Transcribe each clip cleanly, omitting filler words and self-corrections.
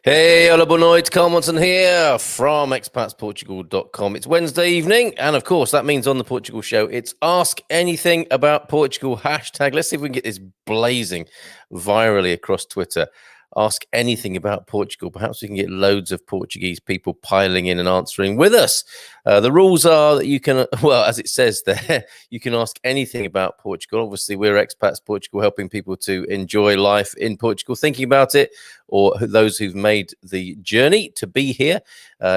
Hey, hola, boa noite. Carl Munson here from expatsportugal.com. It's Wednesday evening, and of course, that means on the Portugal Show, it's Ask Anything About Portugal hashtag. Let's see if we can get this blazing virally across Twitter. Ask anything about Portugal. Perhaps we can get loads of Portuguese people piling in and answering with us. The rules are that you can, well, as it says there, you can ask anything about Portugal. Obviously, we're Expats Portugal, helping people to enjoy life in Portugal, thinking about it, or those who've made the journey to be here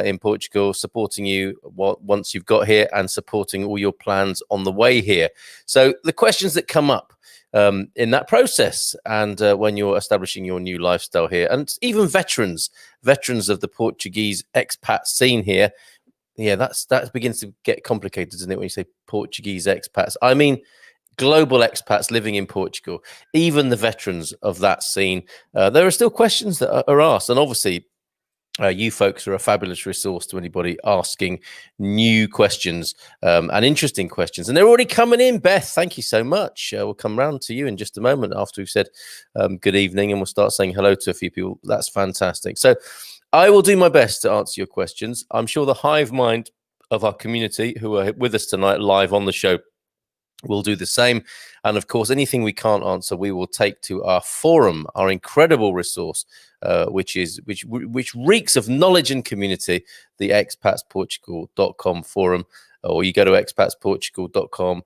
in Portugal, supporting you once you've got here and supporting all your plans on the way here. So the questions that come up in that process, and when you're establishing your new lifestyle here, and even veterans of the Portuguese expat scene here, yeah, that begins to get complicated, doesn't it, when you say Portuguese expats? I mean, global expats living in Portugal, even the veterans of that scene. There are still questions that are asked, and obviously you folks are a fabulous resource to anybody asking new questions and interesting questions. And they're already coming in. Beth, thank you so much. We'll come round to you in just a moment after we've said good evening, and we'll start saying hello to a few people. That's fantastic. So I will do my best to answer your questions. I'm sure the hive mind of our community who are with us tonight live on the show will do the same. And of course, anything we can't answer, we will take to our forum, our incredible resource, which reeks of knowledge and community, the expatsportugal.com forum, or you go to expatsportugal.com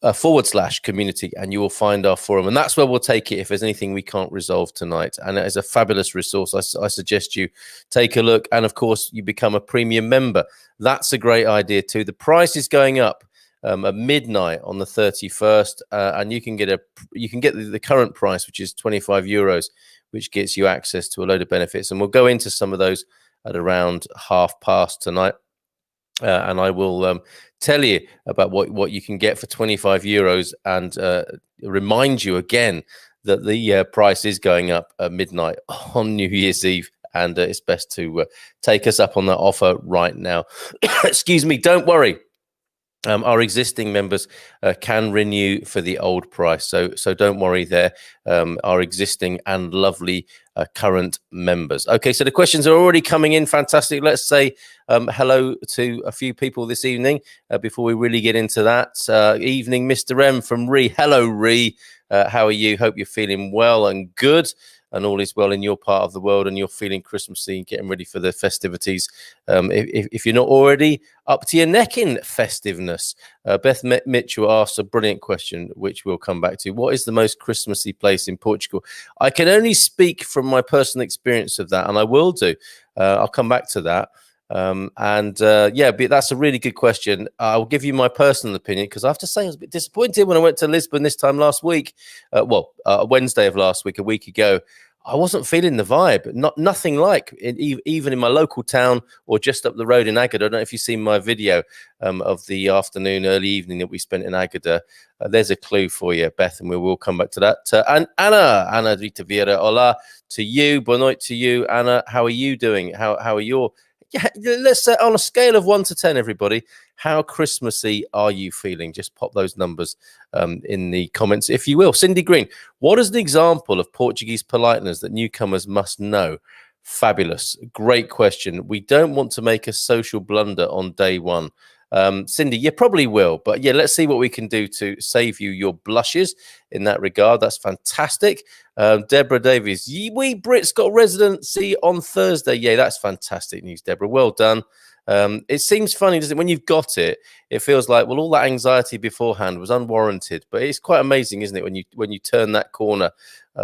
/community, and you will find our forum, and that's where we'll take it if there's anything we can't resolve tonight. And it is a fabulous resource. I suggest you take a look, and of course you become a premium member. That's a great idea too. The price is going up at midnight on the 31st, and you can get the current price, which is €25, which gets you access to a load of benefits, and we'll go into some of those at around £past tonight. And I will tell you about what you can get for €25, and remind you again that the price is going up at midnight on New Year's Eve, and it's best to take us up on that offer right now. Excuse me, don't worry. Our existing members can renew for the old price, so don't worry there. Our existing and lovely current members. Okay, so the questions are already coming in. Fantastic. Let's say hello to a few people this evening before we really get into that. Evening, Mr. M from Ree. Hello, Ree. How are you? Hope you're feeling well and good, and all is well in your part of the world, and you're feeling Christmassy, getting ready for the festivities. If you're not already up to your neck in festiveness. Beth Mitchell asked a brilliant question, which we'll come back to. What is the most Christmassy place in Portugal? I can only speak from my personal experience of that, and I will do. I'll come back to that. Yeah, but that's a really good question. I'll give you my personal opinion, because I have to say I was a bit disappointed when I went to Lisbon this time last week. Wednesday of last week, a week ago. I wasn't feeling the vibe. Nothing like even in my local town or just up the road in Agada. I don't know if you've seen my video of the afternoon, early evening that we spent in Agada. There's a clue for you, Beth, and we will come back to that. And Anna Rita Vieira, hola to you. Boa noite to you, Anna. How are you doing? How are your... Yeah, let's say on a scale of 1 to 10, everybody, how Christmassy are you feeling? Just pop those numbers in the comments, if you will. Cindy Green, what is the example of Portuguese politeness that newcomers must know? Fabulous. Great question. We don't want to make a social blunder on day one. Cindy, you probably will, but yeah, let's see what we can do to save you your blushes in that regard. That's fantastic. Deborah Davies, we Brits got residency on Thursday. Yeah, that's fantastic news, Deborah. Well done. It seems funny, doesn't it? When you've got it, it feels like, well, all that anxiety beforehand was unwarranted. But it's quite amazing, isn't it, when you turn that corner,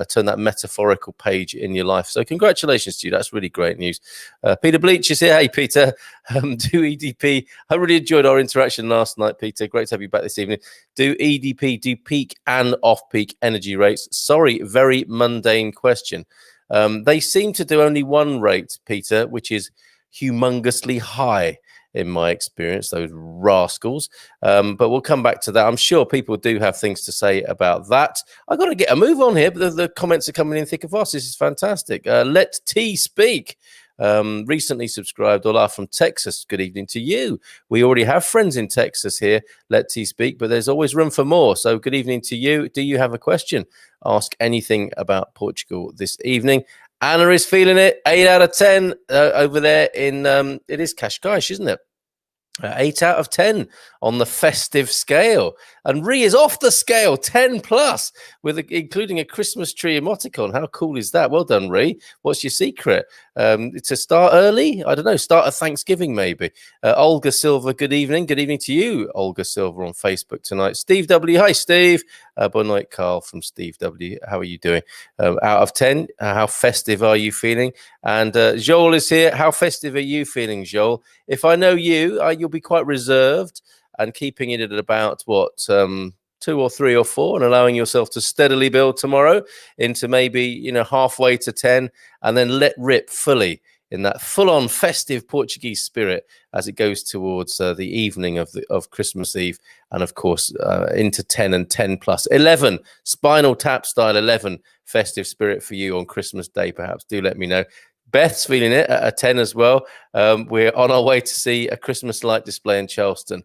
turn that metaphorical page in your life. So congratulations to you. That's really great news. Peter Bleach is here. Hey, Peter. Do EDP. I really enjoyed our interaction last night, Peter. Great to have you back this evening. Do EDP do peak and off-peak energy rates? Sorry, very mundane question. They seem to do only one rate, Peter, which is humongously high in my experience, those rascals. But we'll come back to that. I'm sure people do have things to say about that. I've got to get a move on here, but the comments are coming in thick and fast. This is fantastic. Let T speak. Recently subscribed, Ola from Texas. Good evening to you. We already have friends in Texas here. Let T speak, but there's always room for more. So good evening to you. Do you have a question? Ask anything about Portugal this evening. Anna is feeling it. 8 out of 10 over there in it is Cascais, isn't it? 8 out of 10 on the festive scale, and Ree is off the scale, 10 plus, with including a Christmas tree emoticon. How cool is that? Well done, Ree. What's your secret? To start early? I don't know. Start at Thanksgiving, maybe. Olga Silva, good evening. Good evening to you, Olga Silva, on Facebook tonight. Steve W. Hi, Steve. Bon night, Carl from Steve W. How are you doing? Out of 10, how festive are you feeling? And Joel is here. How festive are you feeling, Joel? If I know you, you'll be quite reserved and keeping it at about, what, 2 or 3 or 4, and allowing yourself to steadily build tomorrow into maybe, halfway to 10, and then let rip fully in that full-on festive Portuguese spirit as it goes towards the evening of Christmas Eve, and of course into 10 and 10 plus 11 Spinal Tap style 11 festive spirit for you on Christmas Day. Perhaps do let me know. Beth's feeling it at a 10 as well. We're on our way to see a Christmas light display in Charleston,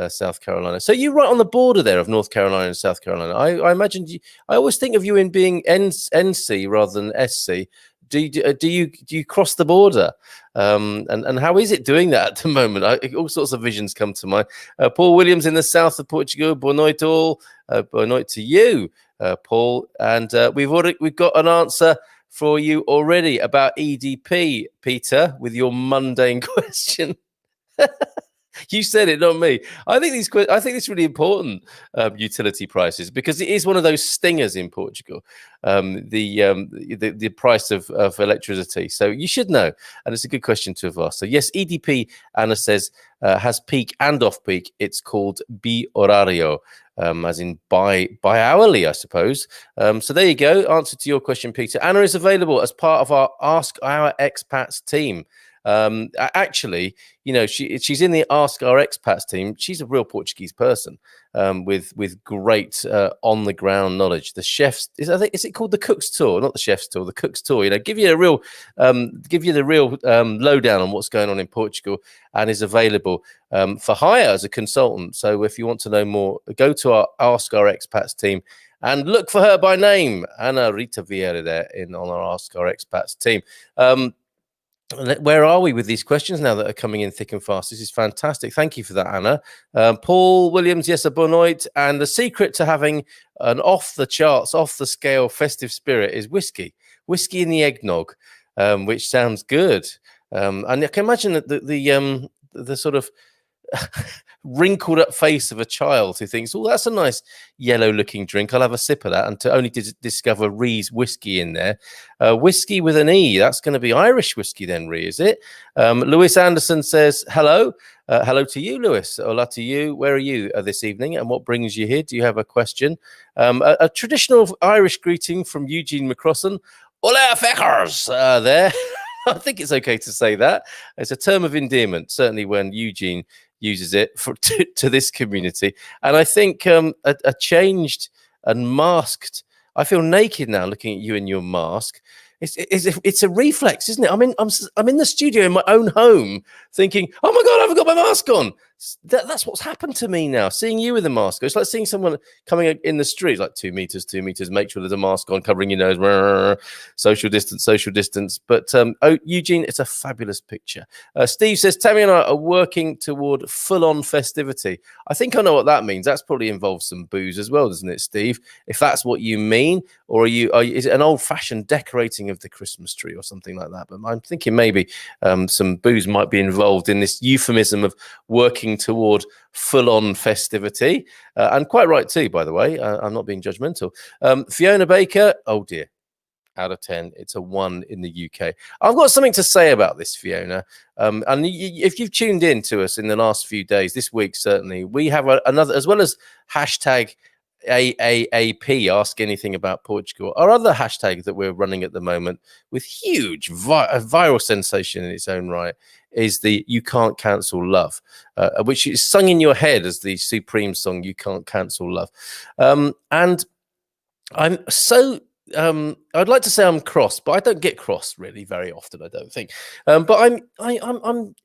South Carolina. So you're right on the border there of North Carolina and South Carolina. I imagine I always think of you in being NC rather than SC. Do you cross the border? And how is it doing that at the moment? All sorts of visions come to mind. Paul Williams in the south of Portugal. Boa noite all. Boa noite to you, Paul. And we've got an answer for you already about EDP, Peter, with your mundane question. You said it, not me. I think it's really important, utility prices, because it is one of those stingers in Portugal, the price of electricity. So you should know, and it's a good question to have asked. So yes, EDP, Anna says, has peak and off peak. It's called bi-horario, as in bi-hourly, I suppose. So there you go. Answer to your question, Peter. Anna is available as part of our Ask Our Expats team. Actually, she's in the Ask Our Expats team. She's a real Portuguese person, with great on the ground knowledge. The chefs is it called the Cook's Tour, not the Chef's Tour, the Cook's Tour. Give you the real lowdown on what's going on in Portugal, and is available for hire as a consultant. So if you want to know more, go to our Ask Our Expats team and look for her by name, Ana Rita Vieira, there on our Ask Our Expats team. Where are we with these questions now that are coming in thick and fast? This is fantastic. Thank you for that, Anna. Paul Williams, yes, a bon noite. And the secret to having an off the charts, off the scale festive spirit is whiskey in the eggnog, which sounds good. And I can imagine that the sort of wrinkled up face of a child who thinks, oh, that's a nice yellow looking drink, I'll have a sip of that, and to only discover Ree's whiskey in there. Whiskey with an E, that's going to be Irish whiskey then, Ree, is it? Lewis Anderson says hello. Hello to you, Lewis. Hola to you. Where are you this evening, and what brings you here? Do you have a question? A traditional Irish greeting from Eugene McCrossan. Hola, feckers, there. I think it's okay to say that. It's a term of endearment, certainly when Eugene uses it to this community. And I think a changed and masked, I feel naked now looking at you in your mask. It's a reflex, isn't it? I'm in the studio in my own home thinking, oh my God, I haven't got my mask on. That's what's happened to me now. Seeing you with a mask, it's like seeing someone coming in the street, like 2 meters, make sure there's a mask on, covering your nose, social distance. But Eugene, it's a fabulous picture. Steve says, Tammy and I are working toward full-on festivity. I think I know what that means. That's probably involves some booze as well, doesn't it, Steve? If that's what you mean, or is it an old-fashioned decorating of the Christmas tree or something like that? But I'm thinking maybe some booze might be involved in this euphemism of working toward full-on festivity, and quite right too, by the way. I'm not being judgmental. Fiona Baker, oh dear, out of 10, it's a 1 in the UK. I've got something to say about this, Fiona. And if you've tuned in to us in the last few days, this week certainly, we have another, as well as hashtag AAAP, ask anything about Portugal. Our other hashtag that we're running at the moment, with huge viral sensation in its own right, is the You Can't Cancel Love, which is sung in your head as the supreme song, You Can't Cancel Love. And I'm so, I'd like to say I'm cross, but I don't get cross really very often, I don't think. But I'm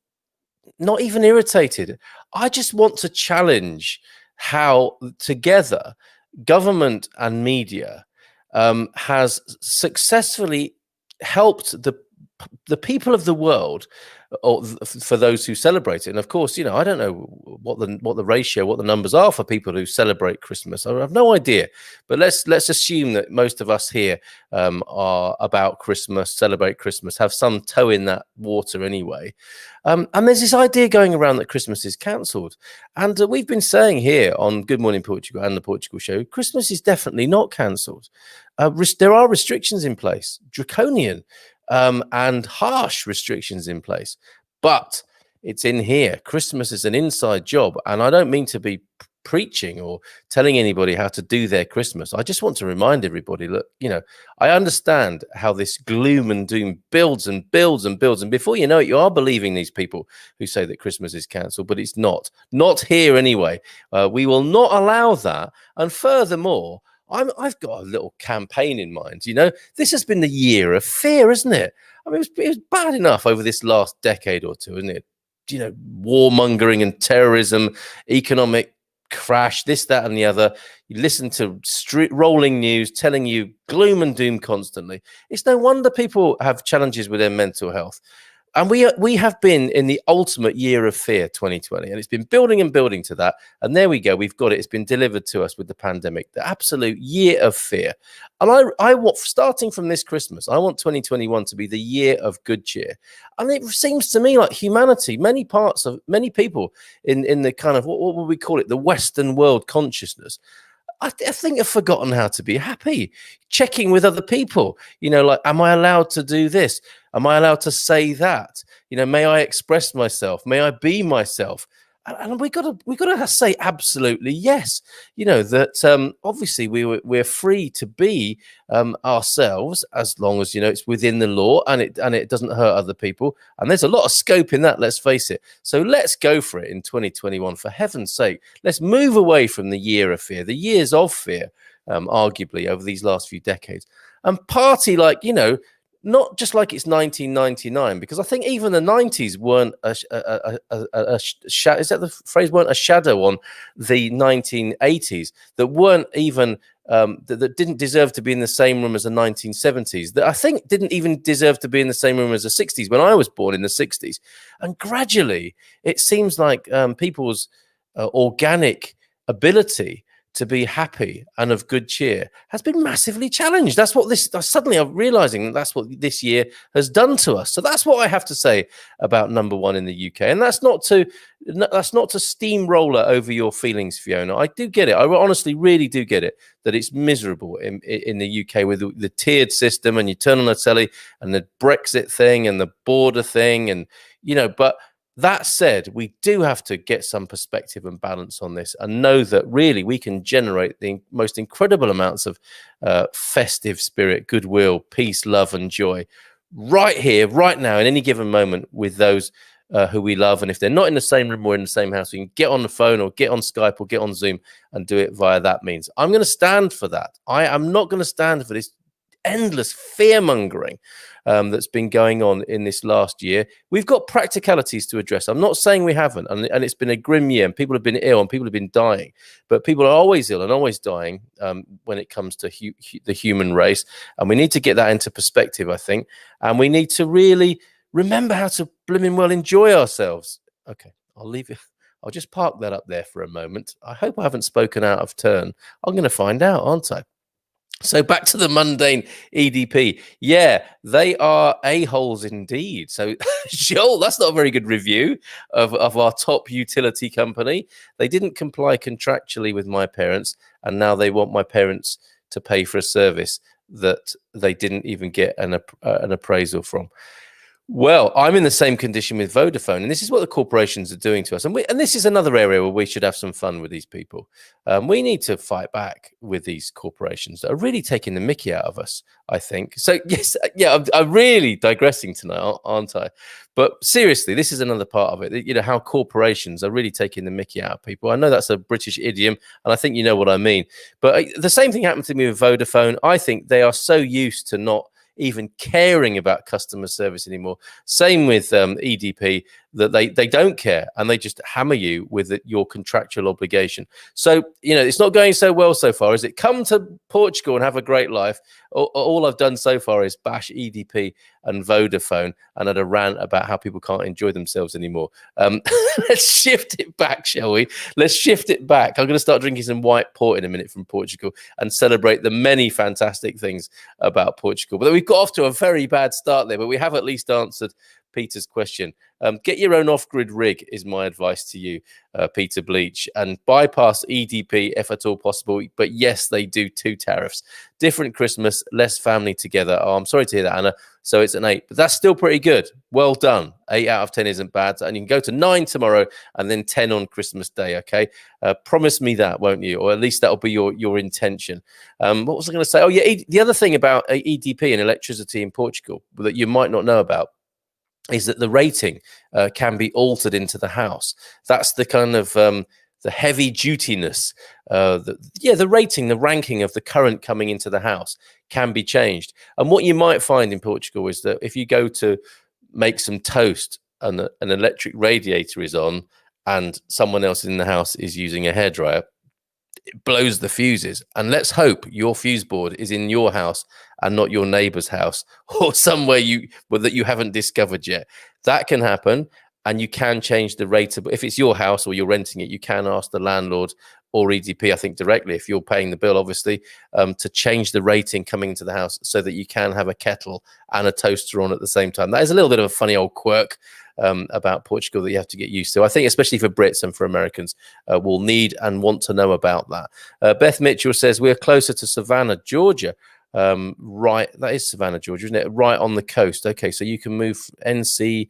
not even irritated. I just want to challenge how together government and media has successfully helped the people of the world, or for those who celebrate it. And of course, I don't know what the ratio, what the numbers are for people who celebrate Christmas. I have no idea, but let's assume that most of us here are about Christmas, celebrate Christmas, have some toe in that water anyway. And there's this idea going around that Christmas is cancelled. And we've been saying here on Good Morning Portugal and the Portugal Show, Christmas is definitely not cancelled. There are restrictions in place, draconian and harsh restrictions in place. But it's in here. Christmas is an inside job. And I don't mean to be preaching or telling anybody how to do their Christmas. I just want to remind everybody, look, I understand how this gloom and doom builds and builds and builds. And before you know it, you are believing these people who say that Christmas is cancelled, but it's not. Not here anyway. We will not allow that. And furthermore, I've got a little campaign in mind. This has been the year of fear, isn't it? I mean, it was bad enough over this last decade or two, isn't it? Warmongering and terrorism, economic crash, this, that, and the other. You listen to rolling news telling you gloom and doom constantly. It's no wonder people have challenges with their mental health. And we have been in the ultimate year of fear, 2020, and it's been building and building to that. And there we go. We've got it. It's been delivered to us with the pandemic, the absolute year of fear. And I want, starting from this Christmas, I want 2021 to be the year of good cheer. And it seems to me like humanity, many people in the kind of, what would we call it? The Western world consciousness, I think I've forgotten how to be happy. Checking with other people, like, am I allowed to do this? Am I allowed to say that? May I express myself? May I be myself? And we got to say absolutely yes. That obviously we're free to be ourselves, as long as it's within the law and it doesn't hurt other people. And there's a lot of scope in that. Let's face it. So let's go for it in 2021. For heaven's sake, let's move away from the year of fear, the years of fear, arguably over these last few decades, and party like not just like it's 1999, because I think even the 90s weren't is that the phrase, weren't a shadow on the 1980s, that weren't even that didn't deserve to be in the same room as the 1970s, that I think didn't even deserve to be in the same room as the 60s when I was born in the 60s. And gradually it seems like people's organic ability to be happy and of good cheer has been massively challenged. That's what suddenly I'm realizing that's what this year has done to us. So that's what I have to say about number one in the UK. And that's not to steamroller over your feelings, Fiona. I do get it. I honestly really do get it, that it's miserable in the UK with the tiered system, and you turn on the telly and the Brexit thing and the border thing, and but that said, we do have to get some perspective and balance on this, and know that really we can generate the most incredible amounts of festive spirit, goodwill, peace, love, and joy right here, right now, in any given moment with those who we love. And if they're not in the same room or in the same house, we can get on the phone or get on Skype or get on Zoom and do it via that means. I'm going to stand for that. I am not going to stand for this endless fear-mongering that's been going on in this last year. We've got practicalities to address. I'm not saying we haven't, and it's been a grim year, and people have been ill and people have been dying, but people are always ill and always dying when it comes to the human race, and we need to get that into perspective, I think, and we need to really remember how to blimmin' well enjoy ourselves. Okay, I'll leave it. I'll just park that up there for a moment. I hope I haven't spoken out of turn. I'm going to find out, aren't I? So back to the mundane EDP. Yeah, they are a-holes indeed. So, Joel, that's not a very good review of our top utility company. They didn't comply contractually with my parents, and now they want my parents to pay for a service that they didn't even get an appraisal from. Well, I'm in the same condition with Vodafone, and this is what the corporations are doing to us. And this is another area where we should have some fun with these people. We need to fight back with these corporations that are really taking the mickey out of us, I think. So, yes, yeah, I'm really digressing tonight, aren't I? But seriously, this is another part of it, how corporations are really taking the mickey out of people. I know that's a British idiom, and I think you know what I mean. But the same thing happened to me with Vodafone. I think they are so used to not even caring about customer service anymore. Same with EDP. that they don't care, and they just hammer you with your contractual obligation. So, it's not going so well so far, is it? Come to Portugal and have a great life. All I've done so far is bash EDP and Vodafone and had a rant about how people can't enjoy themselves anymore. Let's shift it back, shall we? Let's shift it back. I'm going to start drinking some white port in a minute from Portugal and celebrate the many fantastic things about Portugal. But we've got off to a very bad start there, but we have at least answered Peter's question. Get your own off-grid rig is my advice to you, Peter Bleach, and bypass EDP if at all possible. But yes, they do 2 tariffs. Different Christmas, less family together. Oh, I'm sorry to hear that, Anna. So it's an 8, but that's still pretty good. Well done. 8 out of 10 isn't bad. And you can go to 9 tomorrow and then 10 on Christmas Day, okay? Promise me that, won't you? Or at least that'll be your intention. What was I going to say? Oh, yeah, the other thing about EDP and electricity in Portugal that you might not know about is that the rating can be altered into the house. That's the kind of the heavy dutiness, the rating, the ranking of the current coming into the house can be changed. And what you might find in Portugal is that if you go to make some toast and an electric radiator is on and someone else in the house is using a hairdryer, it blows the fuses. And let's hope your fuse board is in your house and not your neighbor's house or somewhere that you haven't discovered yet. That can happen, and you can change the rate. If it's your house or you're renting it, you can ask the landlord or EDP, I think directly, if you're paying the bill, obviously, to change the rating coming into the house so that you can have a kettle and a toaster on at the same time. That is a little bit of a funny old quirk about Portugal that you have to get used to. I think especially for Brits and for Americans, will need and want to know about that. Beth Mitchell says, we're closer to Savannah, Georgia. Right, that is Savannah, Georgia, isn't it? Right on the coast. Okay, so you can move NC,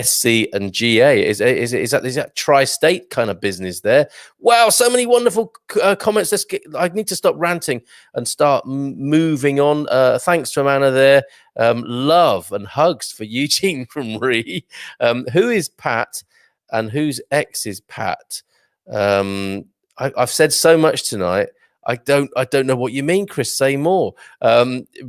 SC and GA. Is that tri-state kind of business there? Wow, so many wonderful comments. I need to stop ranting and start moving on. Thanks from Anna there. Love and hugs for Eugene from Ree. Who is Pat and whose ex is Pat? I've said so much tonight. I don't know what you mean, Chris. Say more.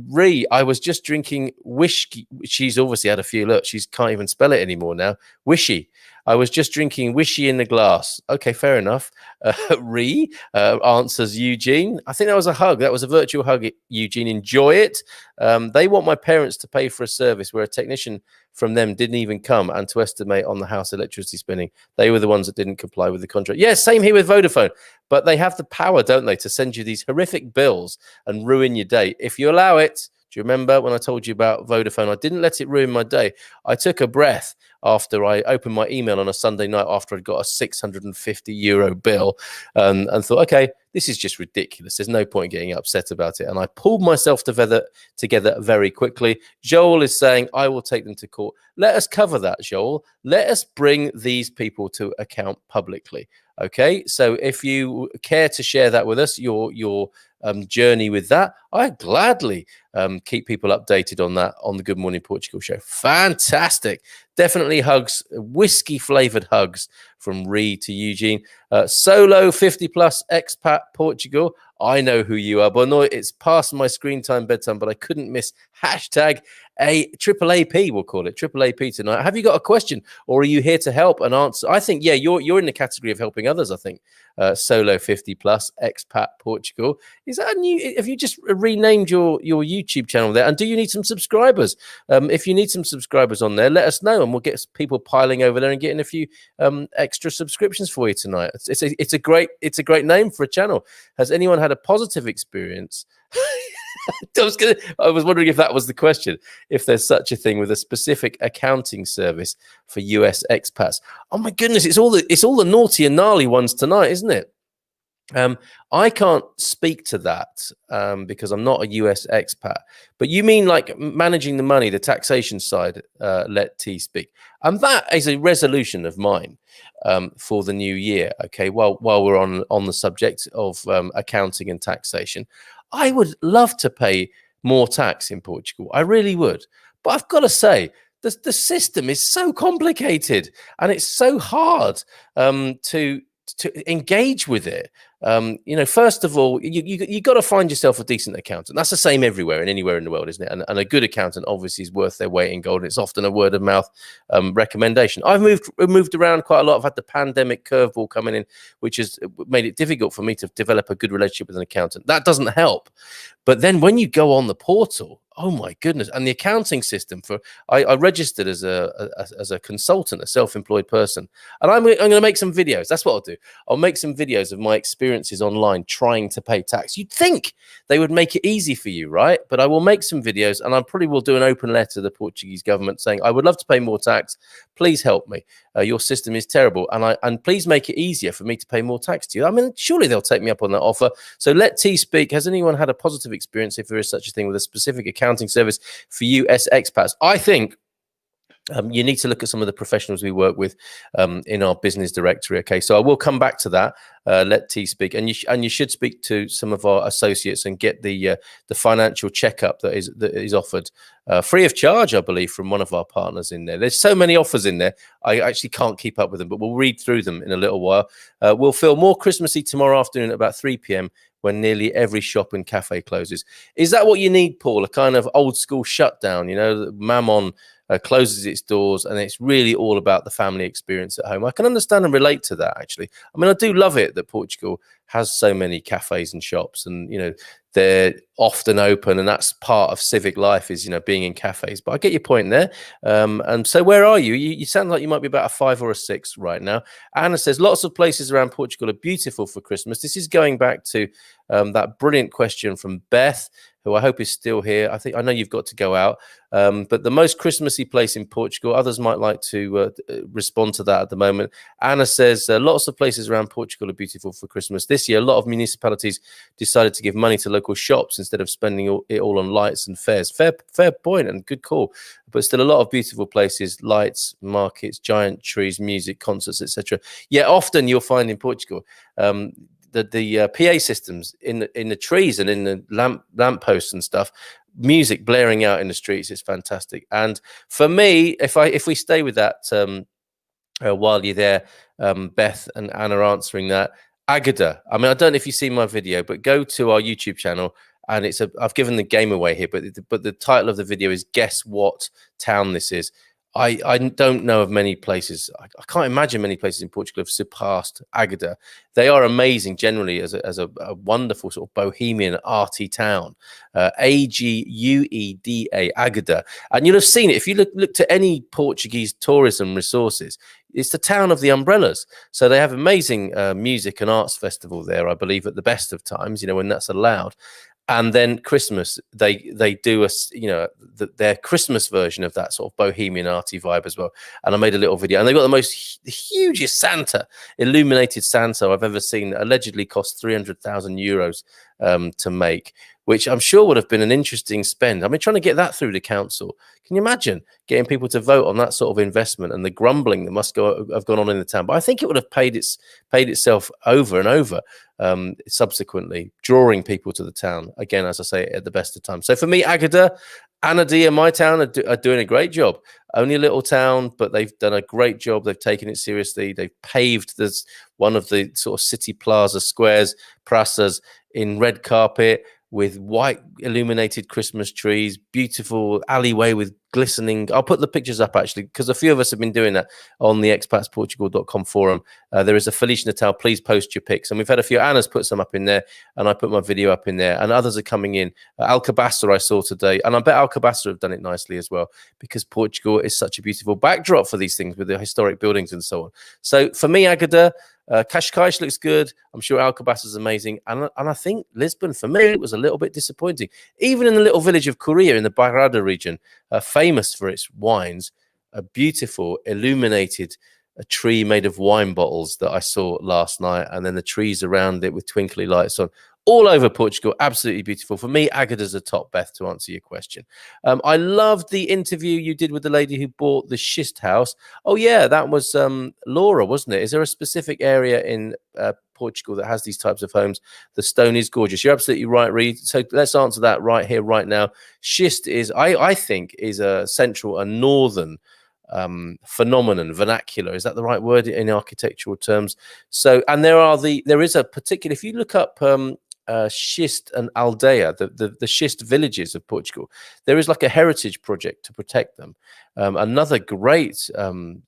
Ree, I was just drinking whiskey. She's obviously had a few. Look, she can't even spell it anymore now. Wishy. I was just drinking wishy in the glass. Okay, fair enough. Ree answers Eugene. I think that was a hug. That was a virtual hug, Eugene. Enjoy it. They want my parents to pay for a service where a technician from them didn't even come and to estimate on the house electricity spending. They were the ones that didn't comply with the contract. Yeah, same here with Vodafone. But they have the power, don't they, to send you these horrific bills and ruin your day. If you allow it, do you remember when I told you about Vodafone? I didn't let it ruin my day. I took a breath after I opened my email on a Sunday night after I'd got a €650 bill and thought, okay, this is just ridiculous. There's no point getting upset about it. And I pulled myself together very quickly. Joel is saying, I will take them to court. Let us cover that, Joel. Let us bring these people to account publicly. Okay, so if you care to share that with us, your journey with that, I gladly keep people updated on that on the Good Morning Portugal show. Fantastic. Definitely hugs, whiskey flavored hugs from Ree to Eugene. Solo 50 plus expat Portugal. I know who you are, but no, it's past my screen time bedtime, but I couldn't miss hashtag triple AP, we'll call it triple AP tonight. Have you got a question or are you here to help and answer? I think, yeah, you're in the category of helping others, I think. Solo 50 plus expat Portugal. Is that a new, have you just renamed your YouTube channel there? And do you need some subscribers? If you need some subscribers on there, let us know and we'll get people piling over there and getting a few extra subscriptions for you tonight. It's a great name for a channel. Has anyone had a positive experience? I was wondering if that was the question, if there's such a thing with a specific accounting service for US expats. Oh my goodness, it's all the naughty and gnarly ones tonight, isn't it? I can't speak to that because I'm not a US expat. But you mean like managing the money, the taxation side, let T speak. And that is a resolution of mine for the new year. Okay, while we're on the subject of accounting and taxation, I would love to pay more tax in Portugal. I really would. But I've got to say, the system is so complicated and it's so hard to engage with it. first of all, you got to find yourself a decent accountant. That's the same everywhere and anywhere in the world, isn't it? And a good accountant obviously is worth their weight in gold. And it's often a word of mouth recommendation. I've moved around quite a lot. I've had the pandemic curveball coming in, which has made it difficult for me to develop a good relationship with an accountant. That doesn't help. But then when you go on the portal, oh my goodness! And the accounting system I registered as a consultant, a self-employed person, and I'm going to make some videos. That's what I'll do. I'll make some videos of my experiences online trying to pay tax. You'd think they would make it easy for you, right? But I will make some videos, and I probably will do an open letter to the Portuguese government saying, I would love to pay more tax. Please help me. Your system is terrible, and please make it easier for me to pay more tax to you. I mean, surely they'll take me up on that offer. So let T speak. Has anyone had a positive experience, if there is such a thing, with a specific accounting service for US expats? I think you need to look at some of the professionals we work with in our business directory. Okay, so I will come back to that. Let T speak, and you should speak to some of our associates and get the financial checkup that is offered free of charge, I believe, from one of our partners in there. There's so many offers in there, I actually can't keep up with them, but we'll read through them in a little while. We'll feel more Christmassy tomorrow afternoon at about 3 p.m. when nearly every shop and cafe closes. Is that what you need, Paul? A kind of old school shutdown, Mammon closes its doors, and it's really all about the family experience at home. I can understand and relate to that, actually. I mean, I do love it that Portugal has so many cafes and shops, and they're often open, and that's part of civic life, is being in cafes. But I get your point there. And so where are you? You sound like you might be about a 5 or a 6 right now. Anna says lots of places around Portugal are beautiful for Christmas. This is going back to that brilliant question from Beth, who I hope is still here. I know you've got to go out, but the most Christmassy place in Portugal. Others might like to respond to that at the moment. Anna says lots of places around Portugal are beautiful for Christmas. This year, a lot of municipalities decided to give money to local shops instead of spending it all on lights and fairs. Fair point and good call. But still a lot of beautiful places, lights, markets, giant trees, music, concerts, etc. Yeah, often you'll find in Portugal the PA systems in the trees and in the lamp posts and stuff, music blaring out in the streets is fantastic. And for me, if we stay with that while you're there, Beth and Anna answering that, Agada. I mean, I don't know if you've seen my video, but go to our YouTube channel, and I've given the game away here, but the title of the video is Guess What Town This Is. I don't know of many places. I can't imagine many places in Portugal have surpassed Agada. They are amazing generally as a wonderful sort of bohemian arty town. Agueda, Agada. And you'll have seen it if you look to any Portuguese tourism resources. It's the town of the umbrellas. So they have amazing music and arts festival there, I believe, at the best of times, when that's allowed. And then Christmas, they do their Christmas version of that sort of bohemian arty vibe as well. And I made a little video, and they've got the hugest Santa, illuminated Santa I've ever seen. Allegedly cost 300,000 euros to make, which I'm sure would have been an interesting spend. I mean, trying to get that through the council. Can you imagine getting people to vote on that sort of investment and the grumbling that must have gone on in the town? But I think it would have paid itself over and over subsequently, drawing people to the town. Again, as I say, at the best of times. So for me, Agada, Anadia, my town, are doing a great job. Only a little town, but they've done a great job. They've taken it seriously. They've paved one of the sort of city plaza squares, praças, in red carpet, with white illuminated Christmas trees, beautiful alleyway with glistening. I'll put the pictures up, actually, because a few of us have been doing that on the expatsportugal.com forum. There is a Feliz Natal. Please post your pics. And we've had a few. Anna's put some up in there, and I put my video up in there, and others are coming in. Alcobaça I saw today, and I bet Alcobaça have done it nicely as well, because Portugal is such a beautiful backdrop for these things with the historic buildings and so on. So for me, Agada, Cascais looks good. I'm sure Alcobaça is amazing. And I think Lisbon, for me, it was a little bit disappointing. Even in the little village of Coria in the Bairrada region, famous for its wines, a beautiful illuminated tree made of wine bottles that I saw last night, and then the trees around it with twinkly lights on. All over Portugal, absolutely beautiful. For me, Agada's a top, Beth, to answer your question. I loved the interview you did with the lady who bought the Schist house. Oh, yeah, that was Laura, wasn't it? Is there a specific area in Portugal that has these types of homes? The stone is gorgeous. You're absolutely right, Reed. So let's answer that right here, right now. Schist is, I think, is a central and northern phenomenon, vernacular. Is that the right word in architectural terms? So, and there is a particular, if you look up Schist and Aldeia, the Schist villages of Portugal, there is like a heritage project to protect them. Another great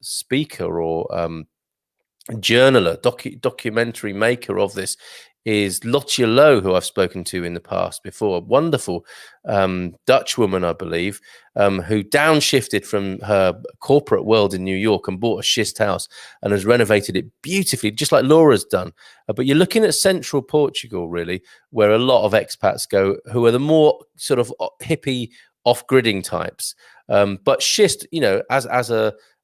speaker or journaler, documentary maker of this is Lotje Low, who I've spoken to in the past before. A wonderful Dutch woman, I believe, who downshifted from her corporate world in New York and bought a schist house and has renovated it beautifully, just like Laura's done. But you're looking at central Portugal, really, where a lot of expats go, who are the more sort of hippie, off-gridding types. But schist, you know,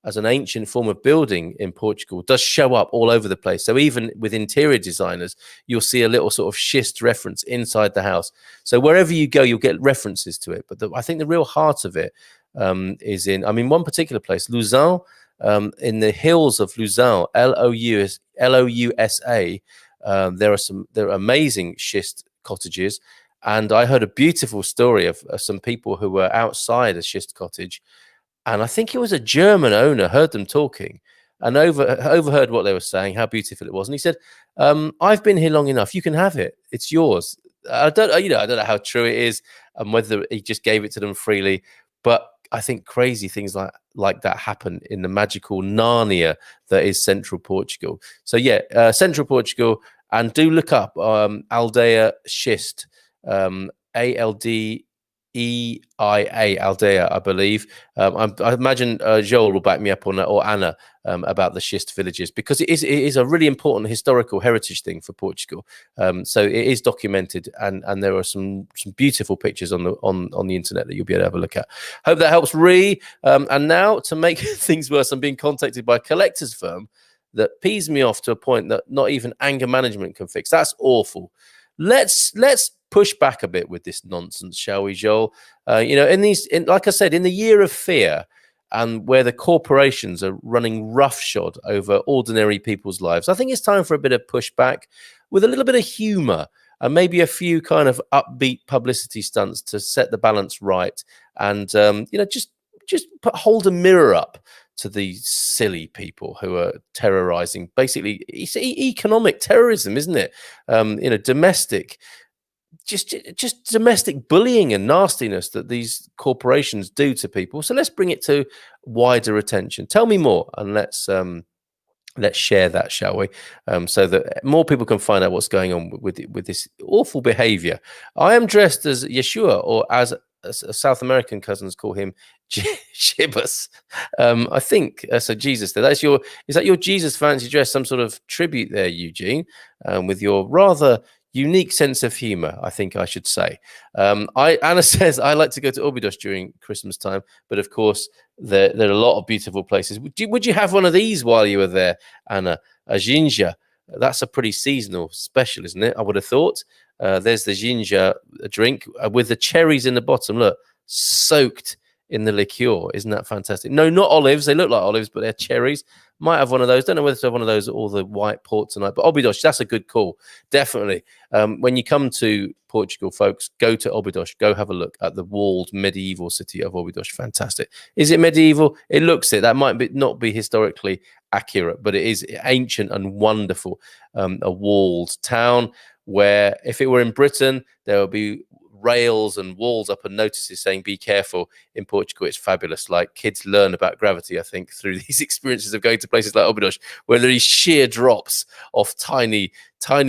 as an ancient form of building in Portugal, does show up all over the place. So even with interior designers, you'll see a little sort of schist reference inside the house. So wherever you go, you'll get references to it. But I think the real heart of it is in, I mean, one particular place, Lausanne, in the hills of Lausanne, Lousa. There are amazing schist cottages. And I heard a beautiful story of some people who were outside a schist cottage. And I think it was a German owner, heard them talking and overheard what they were saying, how beautiful it was. And he said, I've been here long enough. You can have it. It's yours. I don't know how true it is and whether he just gave it to them freely. But I think crazy things like that happen in the magical Narnia that is central Portugal. So, yeah, central Portugal. And do look up Aldeia Schist, ALDEIA, Aldeia, I believe. I imagine Joel will back me up on that, or Anna, about the schist villages, because it is a really important historical heritage thing for Portugal. So it is documented, and there are some beautiful pictures on the internet that you'll be able to have a look at. Hope that helps, Ree. And now, to make things worse, I'm being contacted by a collector's firm that pees me off to a point that not even anger management can fix. That's awful. Let's push back a bit with this nonsense, shall we, Joel? Like I said, in the year of fear, and where the corporations are running roughshod over ordinary people's lives, I think it's time for a bit of pushback with a little bit of humor and maybe a few kind of upbeat publicity stunts to set the balance right. And just hold a mirror up to these silly people who are terrorizing. Basically, it's economic terrorism, isn't it? Domestic. Just domestic bullying and nastiness that these corporations do to people. So let's bring it to wider attention. Tell me more, and let's share that, shall we? So that more people can find out what's going on with this awful behavior. I am dressed as Yeshua, or as South American cousins call him, Shibus. I think so. Jesus, is that your Jesus fancy dress? Some sort of tribute there, Eugene, with your rather unique sense of humor, I think I should say. Anna says, I like to go to Óbidos during Christmas time, but of course, there are a lot of beautiful places. Would you have one of these while you were there, Anna? A ginger. That's a pretty seasonal special, isn't it? I would have thought. There's the ginger drink with the cherries in the bottom. Look, soaked in the liqueur. Isn't that fantastic? No, not olives. They look like olives, but they're cherries. Might have one of those. Don't know whether to have one of those or the white port tonight. But Óbidos, that's a good call. Definitely. When you come to Portugal, folks, go to Óbidos. Go have a look at the walled medieval city of Óbidos. Fantastic. Is it medieval? It looks it. That might not be historically accurate, but it is ancient and wonderful. A walled town where, if it were in Britain, there would be rails and walls up and notices saying be careful. In Portugal, it's fabulous. Like, kids learn about gravity, I think, through these experiences of going to places like Óbidos, where there are these sheer drops off tiny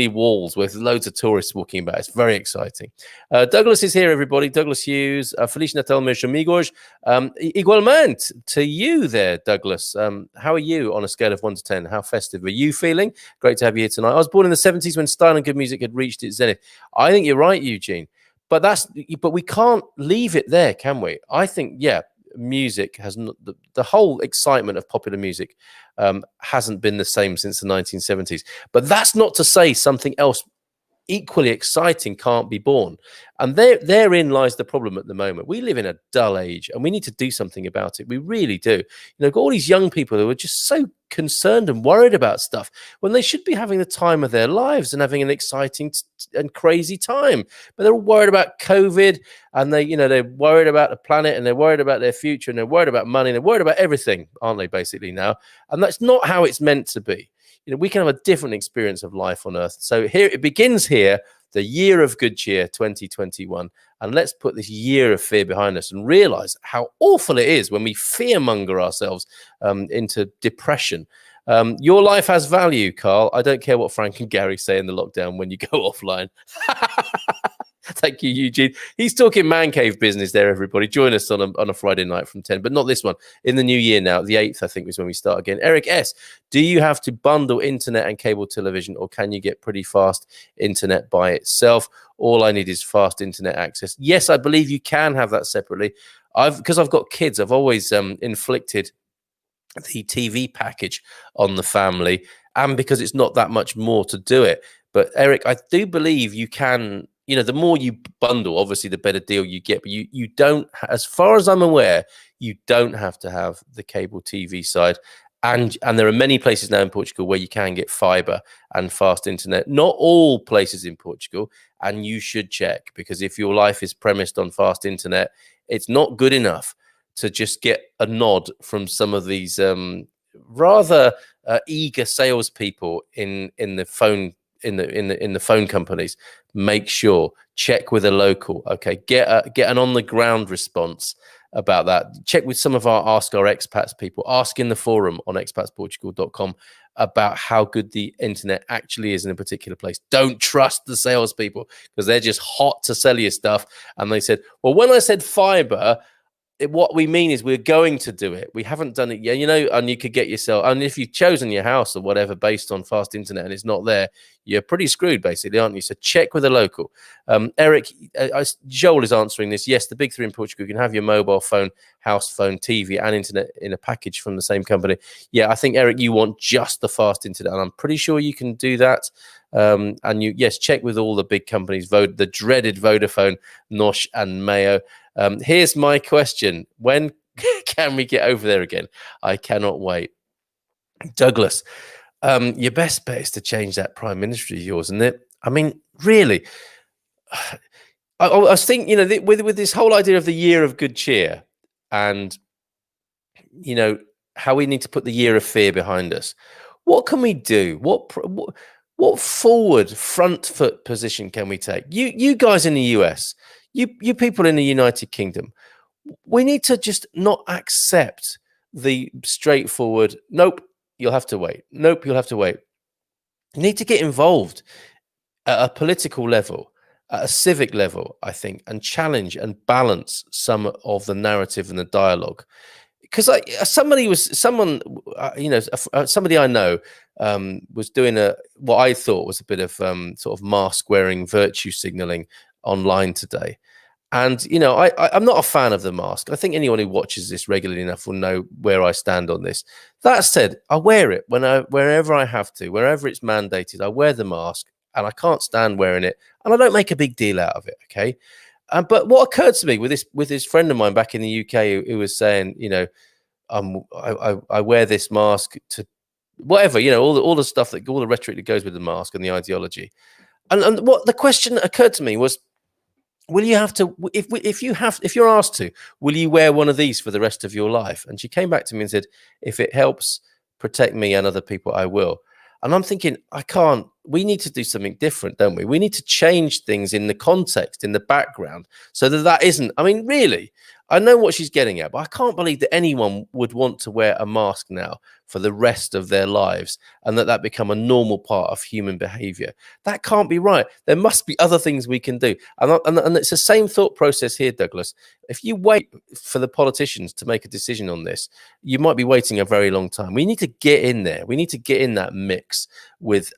walls with loads of tourists walking about. It's very exciting. Douglas is here, everybody. Douglas Hughes. Feliz Natal, meus amigos. Igualmente to you there, Douglas. How are you on a scale of 1 to 10? How festive are you feeling? Great to have you here tonight. I was born in the 70s when style and good music had reached its zenith. I think you're right, Eugene. But we can't leave it there, can we? I think, yeah, music has not, the whole excitement of popular music hasn't been the same since the 1970s. But that's not to say something else equally exciting can't be born. And therein lies the problem at the moment. We live in a dull age and we need to do something about it. We really do. You know, got all these young people who are just so concerned and worried about stuff when they should be having the time of their lives and having an exciting and crazy time. But they're all worried about COVID, and they're worried about the planet, and they're worried about their future, and they're worried about money, and they're worried about everything, aren't they, basically now? And that's not how it's meant to be. You know, we can have a different experience of life on Earth. So here it begins here, the year of good cheer, 2021. And let's put this year of fear behind us and realize how awful it is when we fearmonger ourselves into depression. Your life has value, Carl. I don't care what Frank and Gary say in the lockdown when you go offline. Thank you, Eugene. He's talking man cave business there, everybody. Join us on a Friday night from 10, but not this one. In the new year now, the 8th, I think, is when we start again. Eric S., do you have to bundle internet and cable television, or can you get pretty fast internet by itself? All I need is fast internet access. Yes, I believe you can have that separately. Because I've got kids, I've always inflicted the TV package on the family, and because it's not that much more to do it. But Eric, I do believe you can. You know, the more you bundle, obviously, the better deal you get. But you don't, as far as I'm aware, you don't have to have the cable TV side. And there are many places now in Portugal where you can get fiber and fast internet. Not all places in Portugal, and you should check, because if your life is premised on fast internet, it's not good enough to just get a nod from some of these rather eager salespeople in the phone. In the phone companies. Make sure, check with a local. Okay, get an on the ground response about that. Check with some of our Ask Our Expats people. Ask in the forum on expatsportugal.com about how good the internet actually is in a particular place. Don't trust the salespeople, because they're just hot to sell you stuff. And they said, well, when I said fiber, what we mean is we're going to do it. We haven't done it yet, you know, and you could get yourself, and if you've chosen your house or whatever based on fast internet and it's not there, you're pretty screwed basically, aren't you? So check with a local. Eric, Joel is answering this. Yes, the big three in Portugal, you can have your mobile phone, house phone, TV and internet in a package from the same company. Yeah, I think, Eric, you want just the fast internet, and I'm pretty sure you can do that. And yes, check with all the big companies, the dreaded Vodafone, Nosh and Mayo. Here's my question. When can we get over there again? I cannot wait. Douglas, your best bet is to change that prime minister of yours, isn't it? I mean, really, I was thinking, you know, with this whole idea of the year of good cheer, and, you know, how we need to put the year of fear behind us. What can we do? What forward front foot position can we take? You guys in the US, you people in the United Kingdom, we need to just not accept the straightforward, nope, you'll have to wait. Nope, you'll have to wait. You need to get involved at a political level, at a civic level, I think, and challenge and balance some of the narrative and the dialogue. Because somebody I know was doing what I thought was a bit of sort of mask wearing virtue signaling online today. And, you know, I'm not a fan of the mask. I think anyone who watches this regularly enough will know where I stand on this. That said, I wear it wherever I have to, wherever it's mandated. I wear the mask, and I can't stand wearing it, and I don't make a big deal out of it. Okay. But what occurred to me with this friend of mine back in the UK who was saying, you know, I wear this mask to whatever, you know, all the stuff all the rhetoric that goes with the mask and the ideology. And what the question that occurred to me was, will you have to, if you're asked to, will you wear one of these for the rest of your life? And she came back to me and said, if it helps protect me and other people, I will. And I'm thinking, I can't. We need to do something different, don't we? We need to change things in the context, in the background, so that isn't. I mean, really, I know what she's getting at, but I can't believe that anyone would want to wear a mask now for the rest of their lives, and that become a normal part of human behavior. That can't be right. There must be other things we can do. And it's the same thought process here, Douglas. If you wait for the politicians to make a decision on this, you might be waiting a very long time. We need to get in there. We need to get in that mix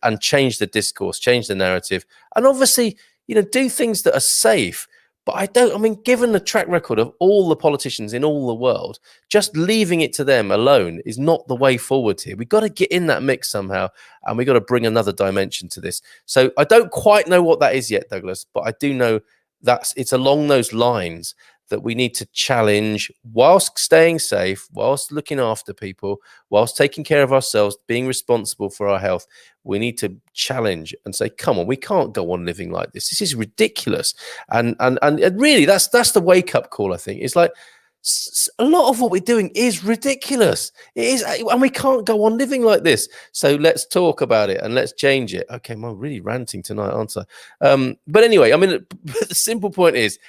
and change the discourse, change the narrative, and obviously, you know, do things that are safe, But I mean, given the track record of all the politicians in all the world, just leaving it to them alone is not the way forward here. We've got to get in that mix somehow, and we've got to bring another dimension to this. So I don't quite know what that is yet, Douglas, but I do know it's along those lines that we need to challenge whilst staying safe, whilst looking after people, whilst taking care of ourselves, being responsible for our health. We need to challenge and say, come on, we can't go on living like this. This is ridiculous. And really, that's the wake up call, I think. It's like a lot of what we're doing is ridiculous. It is, and we can't go on living like this. So let's talk about it and let's change it. Okay, I'm really ranting tonight, aren't I? But anyway, I mean, the simple point is,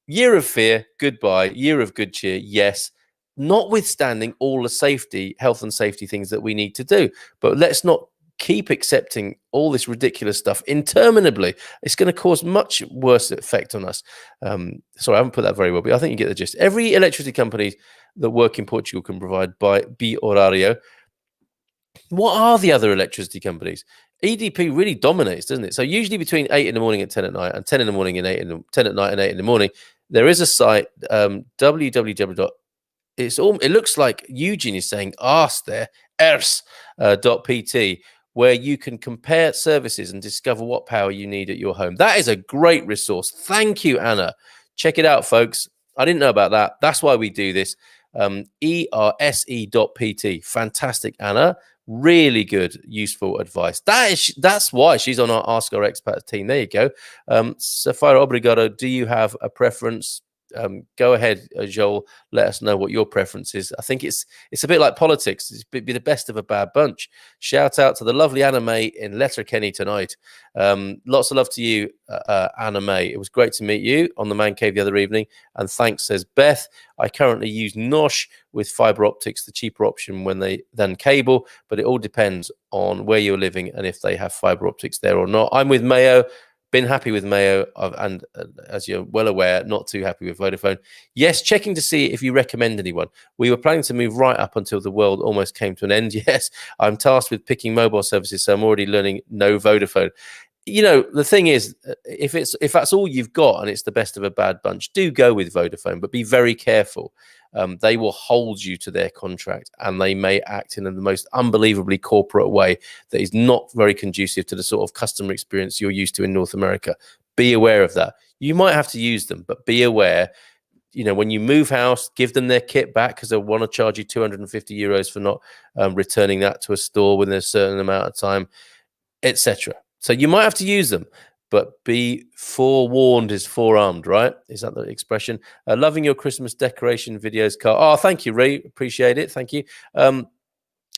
year of fear, goodbye. Year of good cheer, yes. Notwithstanding all the health and safety things that we need to do. But let's not keep accepting all this ridiculous stuff interminably. It's going to cause much worse effect on us. Sorry, I haven't put that very well, but I think you get the gist. Every electricity company that work in Portugal can provide by horario. What are the other electricity companies? EDP really dominates, doesn't it? So usually between 8 in the morning and 10 at night, and 10 in the morning and 10 at night and 8 in the morning, there is a site, www. It looks like Eugene is saying arse there, ert.pt, where you can compare services and discover what power you need at your home. That is a great resource. Thank you, Anna. Check it out, folks. I didn't know about that. That's why we do this. ERSE.pt. Fantastic, Anna. Really good, useful advice. That's why she's on our Ask Our Expats team. There you go. Safira Obrigado, do you have a preference? Go ahead, Joel. Let us know what your preference is. I think it's a bit like politics. It's be the best of a bad bunch. Shout out to the lovely Anna May in Letterkenny tonight. Lots of love to you, Anna May. It was great to meet you on the Man Cave the other evening. And thanks, says Beth. I currently use Nosh with fiber optics, the cheaper option than cable, but it all depends on where you're living and if they have fiber optics there or not. I'm with Mayo. Been happy with Mayo, and as you're well aware, not too happy with Vodafone. Yes, checking to see if you recommend anyone. We were planning to move right up until the world almost came to an end. Yes, I'm tasked with picking mobile services, so I'm already learning no Vodafone. You know, the thing is, if that's all you've got and it's the best of a bad bunch, do go with Vodafone, but be very careful. They will hold you to their contract, and they may act in the most unbelievably corporate way that is not very conducive to the sort of customer experience you're used to in North America. Be aware of that. You might have to use them, but be aware. You know, when you move house, give them their kit back, because they'll want to charge you 250 euros for not returning that to a store within a certain amount of time, etc. So you might have to use them, but be forewarned is forearmed, right? Is that the expression? Loving your Christmas decoration videos, Carl. Oh, thank you, Ray. Appreciate it. Thank you.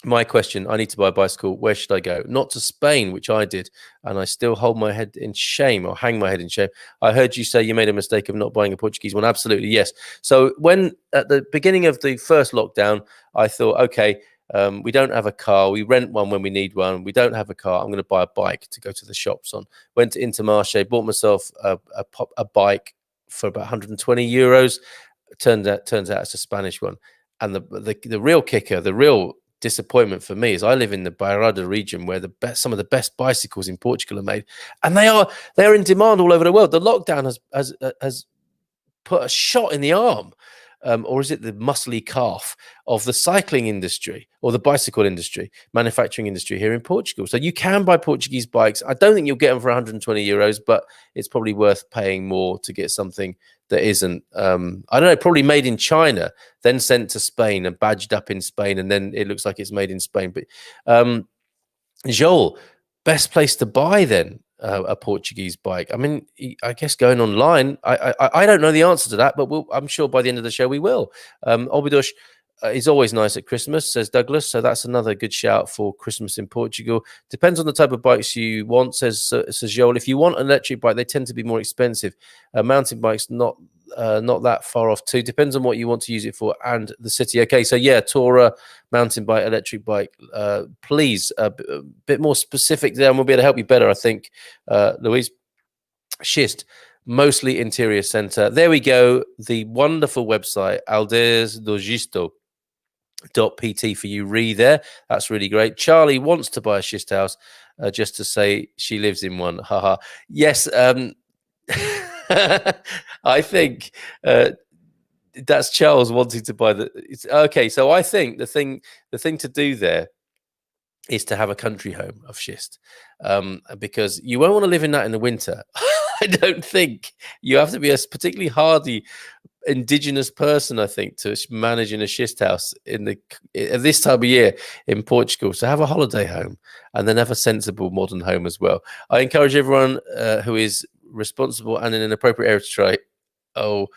My question, I need to buy a bicycle. Where should I go? Not to Spain, which I did, and I still hold my head in shame, or hang my head in shame. I heard you say you made a mistake of not buying a Portuguese one. Absolutely, yes. So when at the beginning of the first lockdown, I thought, okay, we don't have a car. We rent one when we need one. We don't have a car. I'm going to buy a bike to go to the shops on. Went to Intermarché, bought myself a bike for about 120 euros. Turns out it's a Spanish one. And the real kicker, the real disappointment for me is I live in the Bairrada region, where some of the best bicycles in Portugal are made, and they're in demand all over the world. The lockdown has put a shot in the arm. Or is it the muscly calf of the cycling industry or the bicycle industry, manufacturing industry here in Portugal? So you can buy Portuguese bikes. I don't think you'll get them for 120 euros, but it's probably worth paying more to get something that isn't, I don't know, probably made in China, then sent to Spain and badged up in Spain, and then it looks like it's made in Spain. But Joel, best place to buy then? A Portuguese bike. I mean, I guess going online. I don't know the answer to that, but I'm sure by the end of the show we will. Obidos is always nice at Christmas, says Douglas. So that's another good shout for Christmas in Portugal. Depends on the type of bikes you want, says Joel. If you want an electric bike, they tend to be more expensive. Mountain bikes not that far off too. Depends on what you want to use it for and the city. Okay, so yeah, Tourer, mountain bike, electric bike. Please, a bit more specific there, and we'll be able to help you better, I think, Louise. Schist, mostly interior centre. There we go. The wonderful website, aldeiasdogisto.pt for you, there. That's really great. Charlie wants to buy a Schist house just to say she lives in one. Haha. Yes. I think that's Charles wanting to buy the. Okay, so I think the thing to do there is to have a country home of schist, because you won't want to live in that in the winter. I don't think you have to be a particularly hardy indigenous person, I think, to manage in a schist house at this time of year in Portugal. So have a holiday home and then have a sensible modern home as well. I encourage everyone who is responsible and in an appropriate area to try. Oh,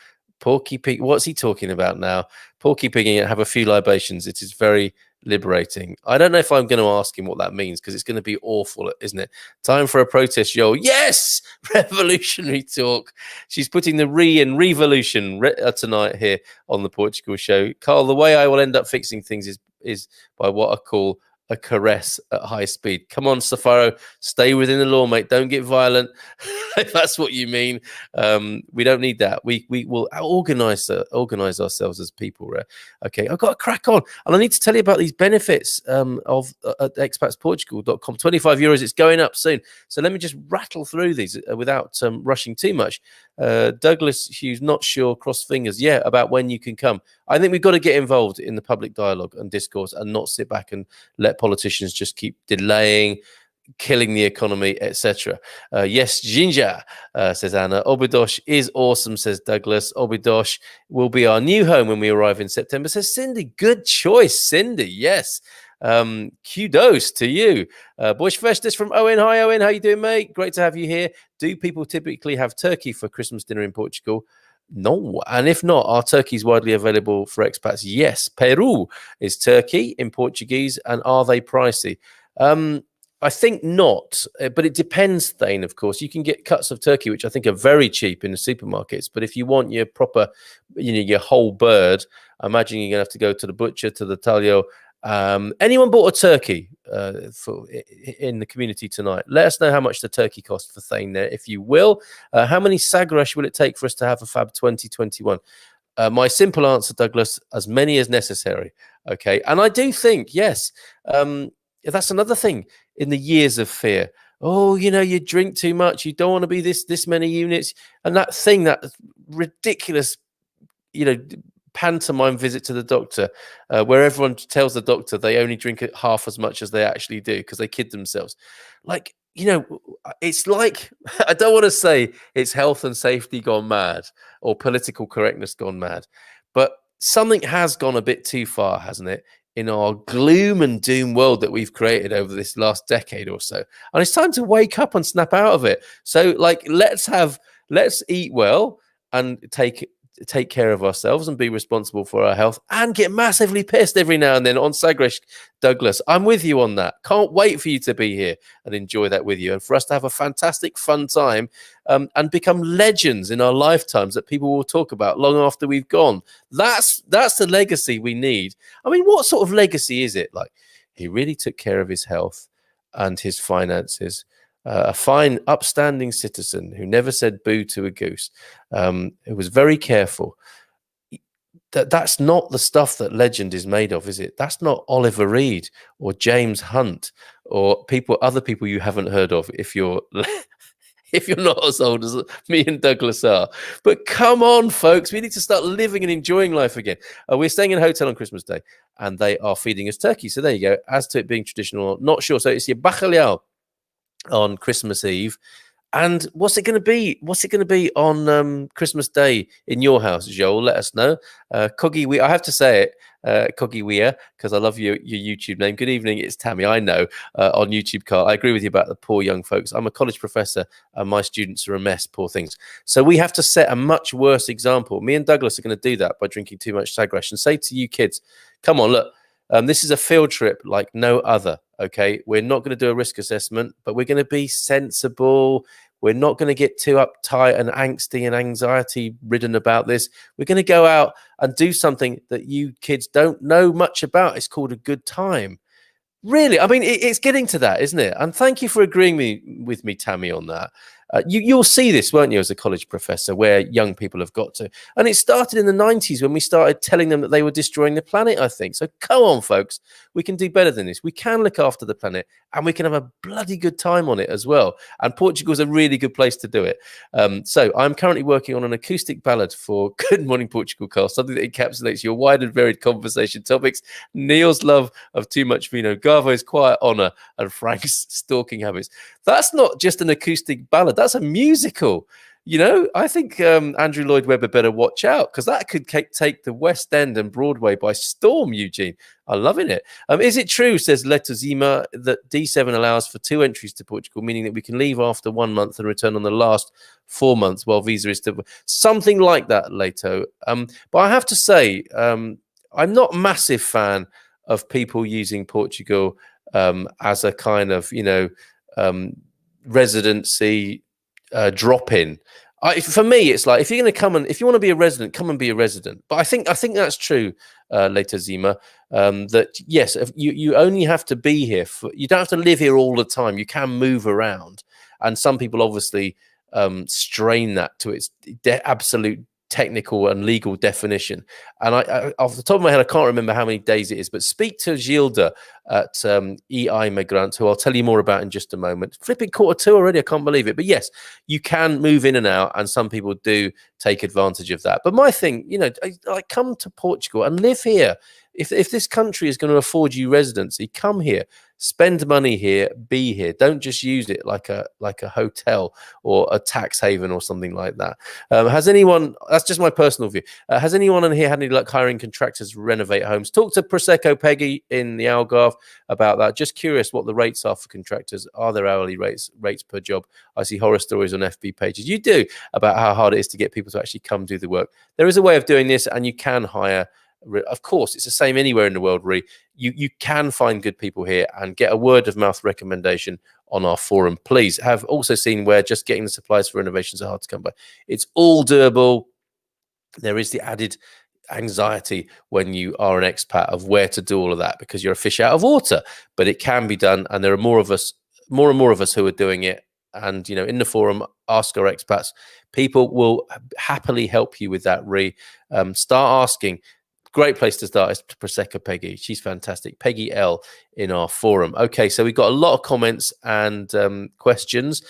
porky pig! What's he talking about now? Porky pigging and have a few libations. It is very liberating. I don't know if I'm going to ask him what that means, because it's going to be awful, isn't it? Time for a protest, yo. Yes, revolutionary talk. She's putting the in revolution tonight here on the Portugal Show. Carl, the way I will end up fixing things is by what I call a caress at high speed. Come on, Safaro, stay within the law, mate. Don't get violent. If that's what you mean. We don't need that. We will organize ourselves as people. Okay, I've got to crack on, and I need to tell you about these benefits of at expatsportugal.com. €25. It's going up soon. So let me just rattle through these without rushing too much. Douglas Hughes, not sure, cross fingers. Yeah, about when you can come. I think we've got to get involved in the public dialogue and discourse, and not sit back and let politicians just keep delaying, killing the economy, etc. Yes, Ginger, says Anna. Obidosh is awesome, says Douglas. Obidosh will be our new home when we arrive in September, says Cindy. Good choice, Cindy. Yes. Kudos to you. Bush Festus from Owen. Hi, Owen. How you doing, mate? Great to have you here. Do people typically have turkey for Christmas dinner in Portugal? No. And if not, are turkeys widely available for expats? Yes. Peru is turkey in Portuguese. And are they pricey? I think not, but it depends, Thane, of course. You can get cuts of turkey, which I think are very cheap in the supermarkets. But if you want your proper, your whole bird, I imagine you're going to have to go to the butcher, to the talio. Anyone bought a turkey in the community tonight? Let us know how much the turkey cost for Thane there, if you will. How many Sagresh will it take for us to have a Fab 2021? My simple answer, Douglas, as many as necessary. Okay. And I do think, yes, that's another thing in the years of fear. Oh, you drink too much. You don't want to be this many units. And that thing, that ridiculous, pantomime visit to the doctor, where everyone tells the doctor they only drink it half as much as they actually do because they kid themselves. Like, it's like, I don't want to say it's health and safety gone mad or political correctness gone mad, but something has gone a bit too far, hasn't it, in our gloom and doom world that we've created over this last decade or so. And it's time to wake up and snap out of it. So, let's eat well and take care of ourselves and be responsible for our health, and get massively pissed every now and then on Sagresh. Douglas, I'm with you on that. Can't wait for you to be here and enjoy that with you, and for us to have a fantastic fun time, and become legends in our lifetimes that people will talk about long after we've gone. That's the legacy we need. I mean, what sort of legacy is it? Like, he really took care of his health and his finances. A fine, upstanding citizen who never said boo to a goose, who was very careful. That's not the stuff that legend is made of, is it? That's not Oliver Reed or James Hunt or other people you haven't heard of if you're not as old as me and Douglas are. But come on, folks, we need to start living and enjoying life again. We're staying in a hotel on Christmas Day, and they are feeding us turkey. So there you go. As to it being traditional, not sure. So it's your bacalhau on Christmas Eve. And what's it going to be? What's it going to be on Christmas Day in your house, Joel? Let us know. Kogi, I have to say it, Kogi Weir, because I love your YouTube name. Good evening, it's Tammy. I know on YouTube, Carl. I agree with you about the poor young folks. I'm a college professor, and my students are a mess, poor things. So we have to set a much worse example. Me and Douglas are going to do that by drinking too much Sagresh, and say to you kids, come on, look. This is a field trip like no other, okay? We're not going to do a risk assessment, but we're going to be sensible. We're not going to get too uptight and angsty and anxiety-ridden about this. We're going to go out and do something that you kids don't know much about. It's called a good time. Really, I mean, it's getting to that, isn't it? And thank you for agreeing with me, Tammy, on that. You'll see this, won't you, as a college professor, where young people have got to. And it started in the 90s when we started telling them that they were destroying the planet, I think. So come on, folks. We can do better than this. We can look after the planet, and we can have a bloody good time on it as well. And Portugal's a really good place to do it. So I'm currently working on an acoustic ballad for Good Morning Portugal, Carl, something that encapsulates your wide and varied conversation topics, Neil's love of too much vino, Gavo's quiet honour, and Frank's stalking habits. That's not just an acoustic ballad. That's a musical. You know, I think Andrew Lloyd Webber better watch out, because that could take the West End and Broadway by storm, Eugene. I'm loving it. Is it true, says Leto Zima, that D7 allows for 2 entries to Portugal, meaning that we can leave after 1 month and return on the last 4 months while visa is still... Something like that, Leto. But I have to say, I'm not a massive fan of people using Portugal as a kind of, residency drop-in. For me, it's like, if you're going to come and if you want to be a resident, come and be a resident. But I think that's true, later Zima. That yes, you only have to be here you don't have to live here all the time. You can move around, and some people obviously strain that to its absolute technical and legal definition. And I off the top of my head, I can't remember how many days it is, but speak to Gilda at EI Migrant, who I'll tell you more about in just a moment. Flipping 1:45 already, I can't believe it. But yes, you can move in and out, and some people do take advantage of that. But my thing, I come to Portugal and live here. If this country is going to afford you residency, come here, spend money here, be here. Don't just use it like a hotel or a tax haven or something like that. Has anyone? That's just my personal view. Has anyone in here had any luck hiring contractors to renovate homes? Talk to Prosecco Peggy in the Algarve about that. Just curious what the rates are for contractors. Are there hourly rates per job? I see horror stories on FB pages. You do, about how hard it is to get people to actually come do the work. There is a way of doing this, and you can hire. Of course, it's the same anywhere in the world, You can find good people here and get a word of mouth recommendation on our forum. Please have also seen where just getting the supplies for renovations are hard to come by. It's all doable. There is the added anxiety when you are an expat of where to do all of that, because you're a fish out of water, but it can be done. And there are more and more of us who are doing it. And, in the forum, ask our expats. People will happily help you with that. Start asking. Great place to start is Prosecco Peggy. She's fantastic. Peggy L in our forum. Okay, so we've got a lot of comments and questions,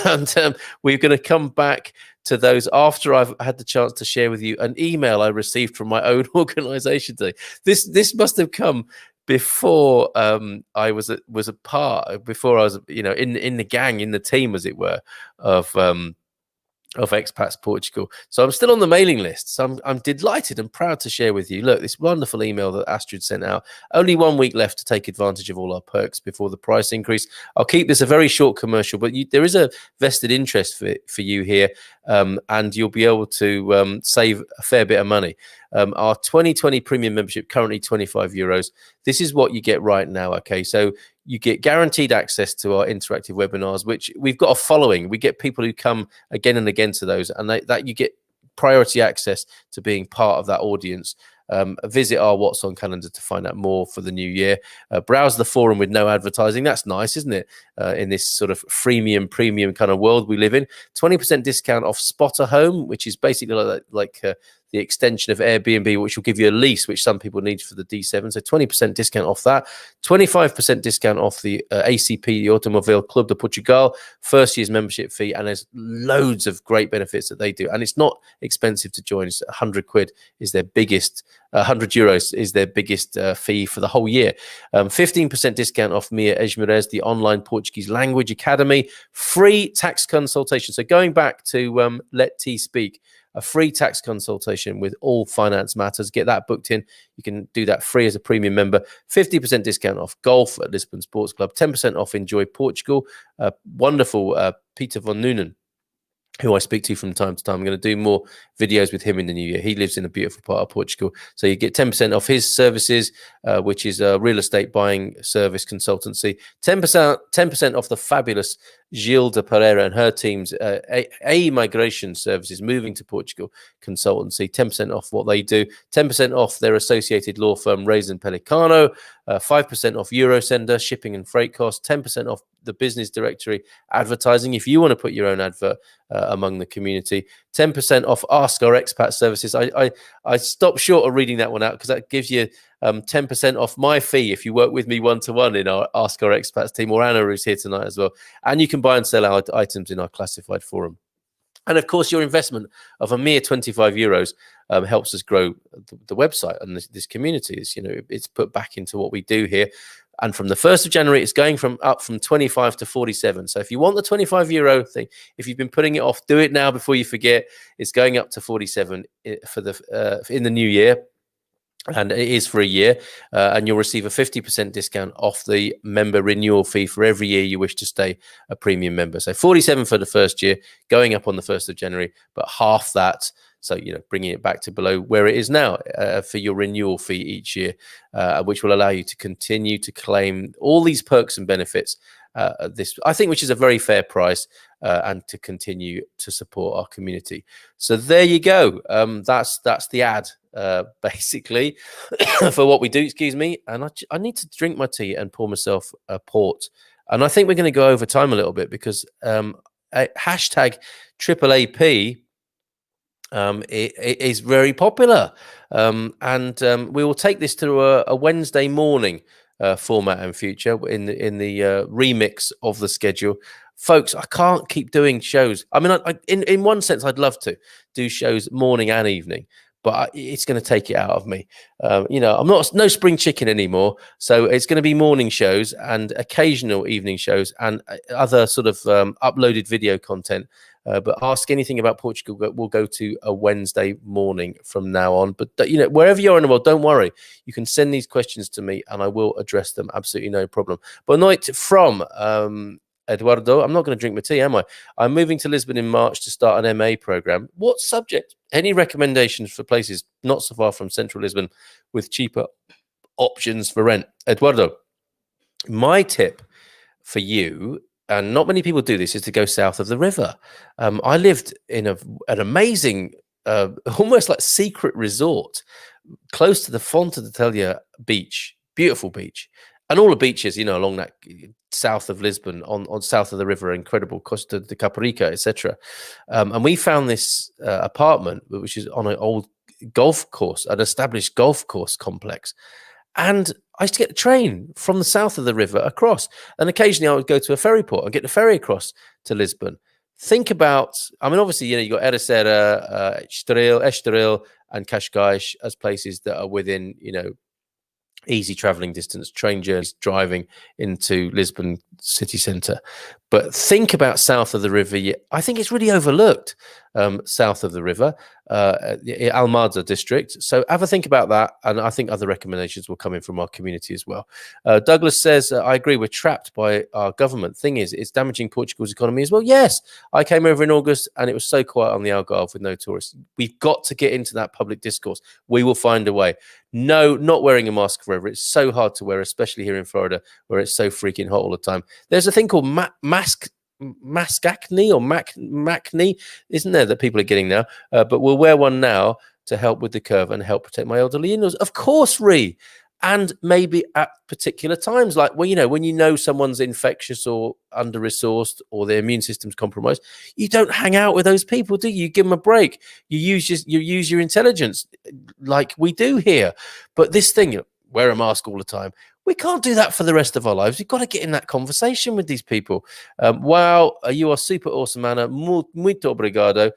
and we're going to come back to those after I've had the chance to share with you an email I received from my own organization today. This must have come before I was a part, before I was in the gang, in the team, as it were, of Expats Portugal. So I'm still on the mailing list. So I'm delighted and proud to share with you. Look, this wonderful email that Astrid sent out. Only 1 week left to take advantage of all our perks before the price increase. I'll keep this a very short commercial, but there is a vested interest for you here, and you'll be able to save a fair bit of money. Our 2020 premium membership, currently €25. This is what you get right now. Okay, so you get guaranteed access to our interactive webinars, which we've got a following. We get people who come again and again to those, and that you get priority access to being part of that audience. Visit our What's On calendar to find out more for the new year. Browse the forum with no advertising. That's nice, isn't it? In this sort of freemium, premium kind of world we live in. 20% discount off Spotter Home, which is basically like the extension of Airbnb, which will give you a lease, which some people need for the D7. So 20% discount off that. 25% discount off the ACP, the Automobile Club de Portugal, first year's membership fee. And there's loads of great benefits that they do. And it's not expensive to join. It's 100 quid is their biggest, 100 euros is their biggest fee for the whole year. 15% discount off Mia Esmerez, the online Portuguese language academy. Free tax consultation. So going back to Let T Speak, a free tax consultation with all finance matters. Get that booked in. You can do that free as a premium member. 50% discount off golf at Lisbon Sports Club. 10% off Enjoy Portugal. Wonderful Peter von Noonan, who I speak to from time to time. I'm going to do more videos with him in the new year. He lives in a beautiful part of Portugal. So you get 10% off his services, which is a real estate buying service consultancy. 10% off the fabulous Gilda Pereira and her team's A Migration Services, moving to Portugal consultancy, 10% off what they do, 10% off their associated law firm, Raisin Pelicano, 5% off Eurosender, shipping and freight costs, 10% off the business directory advertising if you want to put your own advert among the community, 10% off Ask Our Expat Services. I stopped short of reading that one out because that gives you 10% off my fee if you work with me one-to-one in our Ask Our Expats team, or Anna, who's here tonight as well. And you can buy and sell our items in our classified forum. And of course, your investment of a mere 25 euros helps us grow the website and this community. It's put back into what we do here. And from the 1st of January, it's going up from 25 to 47. So if you want the 25 euro thing, if you've been putting it off, do it now before you forget. It's going up to 47 in the new year. And it is for a year, and you'll receive a 50% discount off the member renewal fee for every year you wish to stay a premium member. So 47 for the first year, going up on the 1st of January, but half that. So, bringing it back to below where it is now for your renewal fee each year, which will allow you to continue to claim all these perks and benefits. I think, which is a very fair price, and to continue to support our community. So there you go. That's the ad, basically, for what we do. Excuse me. And I need to drink my tea and pour myself a port. And I think we're going to go over time a little bit because hashtag AAAP it is very popular, and we will take this to a Wednesday morning format in future in the remix of the schedule. Folks, I can't keep doing shows. I mean, in one sense, I'd love to do shows morning and evening, but it's going to take it out of me. I'm no spring chicken anymore, so it's going to be morning shows and occasional evening shows and other sort of uploaded video content. But Ask Anything About Portugal will go to a Wednesday morning from now on. But, wherever you are in the world, don't worry. You can send these questions to me and I will address them. Absolutely no problem. Boa noite from Eduardo. I'm not going to drink my tea, am I? I'm moving to Lisbon in March to start an MA program. What subject? Any recommendations for places not so far from central Lisbon with cheaper options for rent? Eduardo, my tip for you, and not many people do this, is to go south of the river. I lived in an amazing, almost like secret resort close to the Fonte de Telha beach, beautiful beach. And all the beaches, along that south of Lisbon, on south of the river, incredible, Costa de Caparica, etc. And we found this apartment, which is on an old golf course, an established golf course complex. And I used to get the train from the south of the river across. And occasionally I would go to a ferry port and get the ferry across to Lisbon. Think about, obviously, you got Ericeira, Estoril, and Cascais as places that are within, easy traveling distance, train journeys, driving into Lisbon city centre. But think about south of the river. I think it's really overlooked, south of the river, Almada district. So have a think about that. And I think other recommendations will come in from our community as well. Douglas says, I agree, we're trapped by our government. Thing is, it's damaging Portugal's economy as well. Yes, I came over in August and it was so quiet on the Algarve with no tourists. We've got to get into that public discourse. We will find a way. No, not wearing a mask forever. It's so hard to wear, especially here in Florida, where it's so freaking hot all the time. There's a thing called maskacne or macne, isn't there, that people are getting now? But we'll wear one now to help with the curve and help protect my elderly in-laws. Of course, Ree. And maybe at particular times, like when someone's infectious or under-resourced or their immune system's compromised, you don't hang out with those people, do you? You give them a break. You use your intelligence, like we do here. But this thing, wear a mask all the time. We can't do that for the rest of our lives. We've got to get in that conversation with these people. Wow, you are super awesome, Anna. Muito obrigado.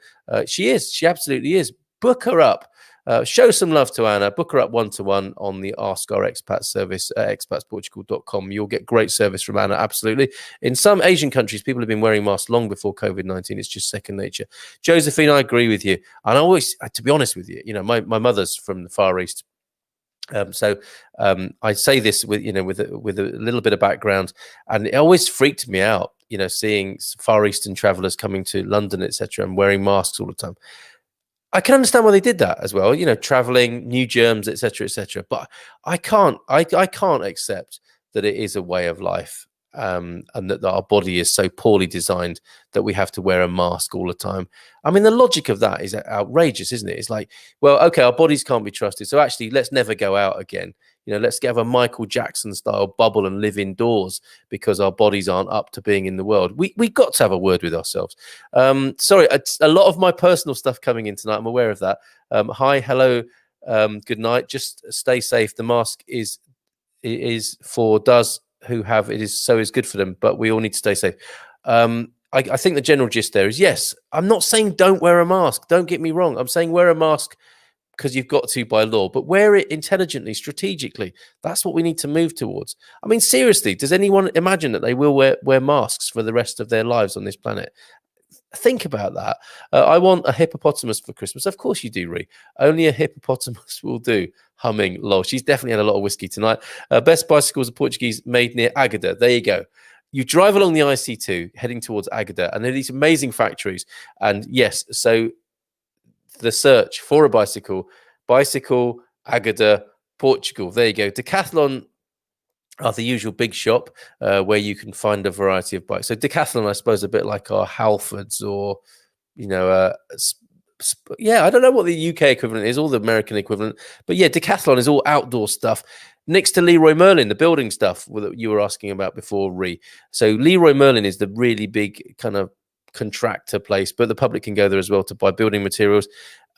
She is. She absolutely is. Book her up. Show some love to Anna. Book her up one-to-one on the Ask Our Expat service at expatsportugal.com. You'll get great service from Anna, absolutely. In some Asian countries, people have been wearing masks long before COVID-19. It's just second nature. Josephine, I agree with you. And I always, to be honest with you, my mother's from the Far East. So I say this with a little bit of background, and it always freaked me out, seeing Far Eastern travelers coming to London, etc., and wearing masks all the time. I can understand why they did that as well, traveling, new germs, etc., etc. But I can't accept that it is a way of life and that our body is so poorly designed that we have to wear a mask all the time. I mean, the logic of that is outrageous, isn't it? It's like, well, okay, our bodies can't be trusted, so actually let's never go out again. Let's have a Michael Jackson style bubble and live indoors because our bodies aren't up to being in the world. We've got to have a word with ourselves. Sorry, a lot of my personal stuff coming in tonight. I'm aware of that. Hi, hello, good night. Just stay safe. The mask is for those who have it is good for them, but we all need to stay safe. I think the general gist there is, yes, I'm not saying don't wear a mask. Don't get me wrong. I'm saying wear a mask because you've got to by law, but wear it intelligently, strategically. That's what we need to move towards. I mean, seriously, does anyone imagine that they will wear masks for the rest of their lives on this planet? Think about that. I want a hippopotamus for Christmas. Of course you do, Ree. Only a hippopotamus will do. Humming, lol. She's definitely had a lot of whiskey tonight. Best bicycles are Portuguese, made near Agada. There you go. You drive along the IC2 heading towards Agada, and there are these amazing factories. And yes, so the search for a bicycle, Agada, Portugal. There you go. Decathlon are the usual big shop where you can find a variety of bikes. So Decathlon, I suppose, a bit like our Halfords or, I don't know what the UK equivalent is, or the American equivalent. But yeah, Decathlon is all outdoor stuff. Next to Leroy Merlin, the building stuff that you were asking about before, Ree. So Leroy Merlin is the really big kind of contractor place, but the public can go there as well to buy building materials.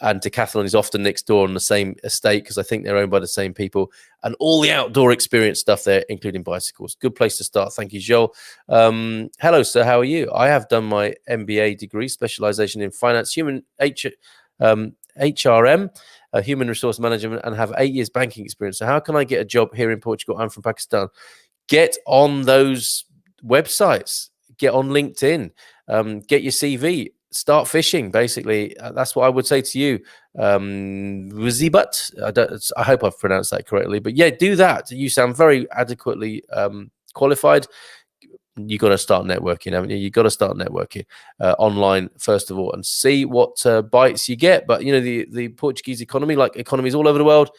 And Decathlon is often next door on the same estate because I think they're owned by the same people. And all the outdoor experience stuff there, including bicycles. Good place to start. Thank you, Joel. Hello, sir. How are you? I have done my MBA degree, specialization in finance, HRM, human resource management, and have 8 years banking experience. So how can I get a job here in Portugal? I'm from Pakistan. Get on those websites. Get on LinkedIn. Get your CV. Start fishing, basically. That's what I would say to you. Wizibat, I hope I've pronounced that correctly. But yeah, do that. You sound very adequately qualified. You got to start networking, haven't you? You got to start networking online, first of all, and see what bites you get. But, the Portuguese economy, like economies all over the world,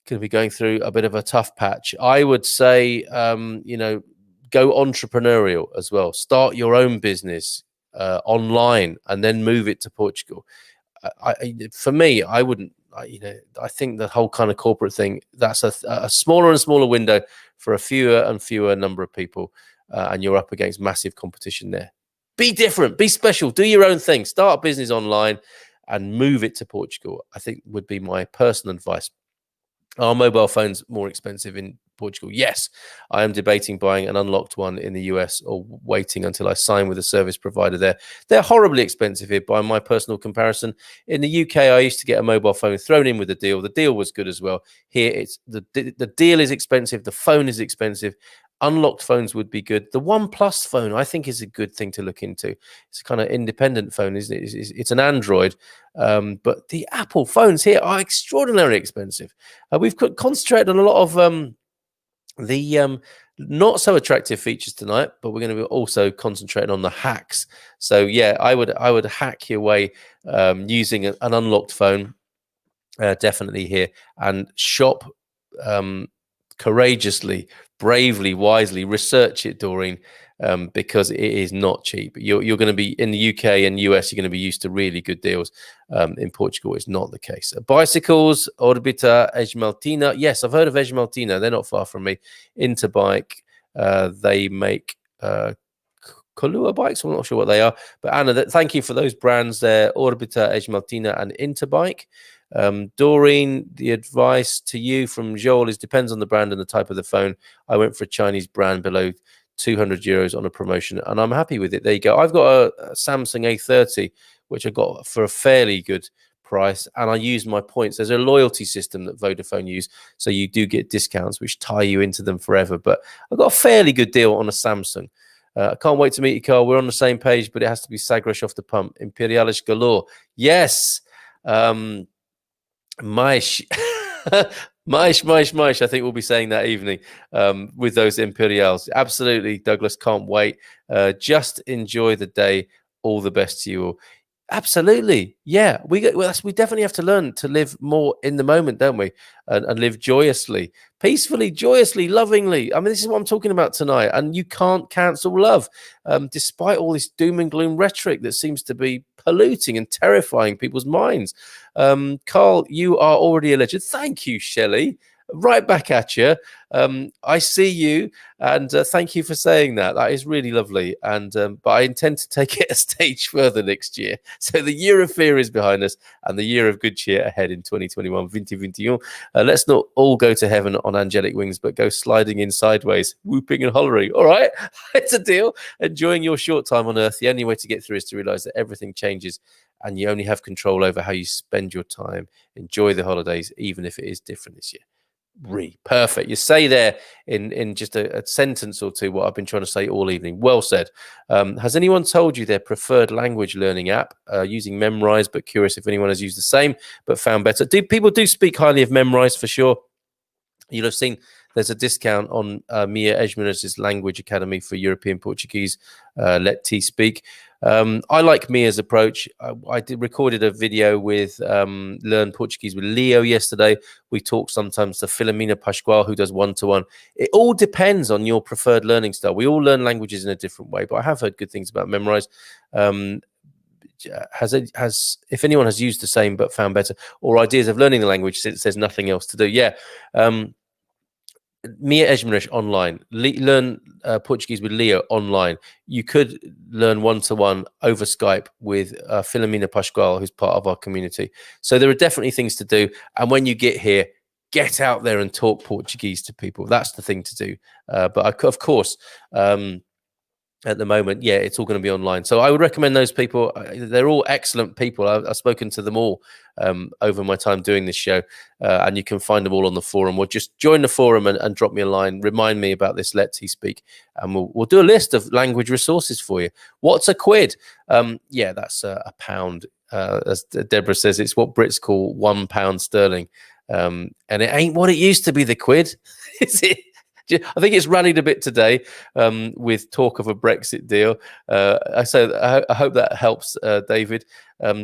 going to be going through a bit of a tough patch. I would say, go entrepreneurial as well. Start your own business online and then move it to Portugal. For me, I wouldn't. I think the whole kind of corporate thing, that's a smaller and smaller window for a fewer and fewer number of people, and you're up against massive competition there. Be different, be special, do your own thing, start a business online and move it to Portugal, I think would be my personal advice. Are mobile phones more expensive in Portugal? Yes. I am debating buying an unlocked one in the US or waiting until I sign with a service provider there. They're horribly expensive here by my personal comparison. In the UK, I used to get a mobile phone thrown in with a deal. The deal was good as well. Here, it's the deal is expensive. The phone is expensive. Unlocked phones would be good. The OnePlus phone, I think, is a good thing to look into. It's a kind of independent phone, isn't it? It's an Android. But the Apple phones here are extraordinarily expensive. We've concentrated on a lot of the not so attractive features tonight, but we're going to be also concentrating on the hacks. So yeah, I would hack your way using an unlocked phone, definitely here, and shop courageously, bravely, wisely. Research it, Doreen, because it is not cheap. You're going to be in the UK and US. You're going to be used to really good deals. In Portugal, it's not the case. Bicycles, Orbita, Esmaltina. Yes, I've heard of Esmaltina. They're not far from me. Interbike. They make Kalua bikes. I'm not sure what they are. But Anna, thank you for those brands there. Orbita, Esmaltina, and Interbike. Doreen, the advice to you from Joel is depends on the brand and the type of the phone. I went for a Chinese brand below 200 euros on a promotion and I'm happy with it. There you go. I've got a Samsung A30 which I got for a fairly good price and I use my points. There's a loyalty system that Vodafone use, so you do get discounts which tie you into them forever, but I got a fairly good deal on a Samsung. I can't wait to meet you, Carl. We're on the same page, but it has to be Sagres off the pump. Imperialis galore. Yes. Maish, I think we'll be saying that evening with those Imperials. Absolutely, Douglas, can't wait. Just enjoy the day. All the best to you all. Absolutely. Yeah. We definitely have to learn to live more in the moment, don't we? And live joyously, peacefully, joyously, lovingly. I mean, this is what I'm talking about tonight. And you can't cancel love, despite all this doom and gloom rhetoric that seems to be polluting and terrifying people's minds. Carl, you are already a legend. Thank you, Shelley. Right back at you. I see you, and thank you for saying that. That is really lovely. And but I intend to take it a stage further next year. So the year of fear is behind us, and the year of good cheer ahead in 2021. 2021. Let's not all go to heaven on angelic wings, but go sliding in sideways, whooping and hollering. All right, it's a deal. Enjoying your short time on Earth. The only way to get through is to realize that everything changes, and you only have control over how you spend your time. Enjoy the holidays, even if it is different this year. Perfect. You say there in just a sentence or two what I've been trying to say all evening. Well said. Has anyone told you their preferred language learning app? Using Memrise, but curious if anyone has used the same but found better. People do speak highly of Memrise for sure. You'll have seen there's a discount on Mia Ejmanez's Language Academy for European Portuguese. Let T speak. I like Mia's approach. I recorded a video with Learn Portuguese with Leo yesterday. We talk sometimes to Filomena Pascual, who does one-to-one. It all depends on your preferred learning style. We all learn languages in a different way, but I have heard good things about Memrise. If anyone has used the same but found better, or ideas of learning the language since there's nothing else to do, Mia Ejmanez online. Learn Portuguese with Leo online. You could learn one-to-one over Skype with Filomena Pascual, who's part of our community. So there are definitely things to do. And when you get here, get out there and talk Portuguese to people. That's the thing to do. But of course, at the moment, it's all going to be online. So I would recommend those people. They're all excellent people. I've spoken to them all over my time doing this show, and you can find them all on the forum, or just join the forum and drop me a line. Remind me about this Let T Speak, and we'll do a list of language resources for you. What's a quid? That's a pound. As Deborah says, it's what Brits call £1 sterling, and it ain't what it used to be. The quid, is it? I think it's rallied a bit today with talk of a Brexit deal. I hope that helps, David.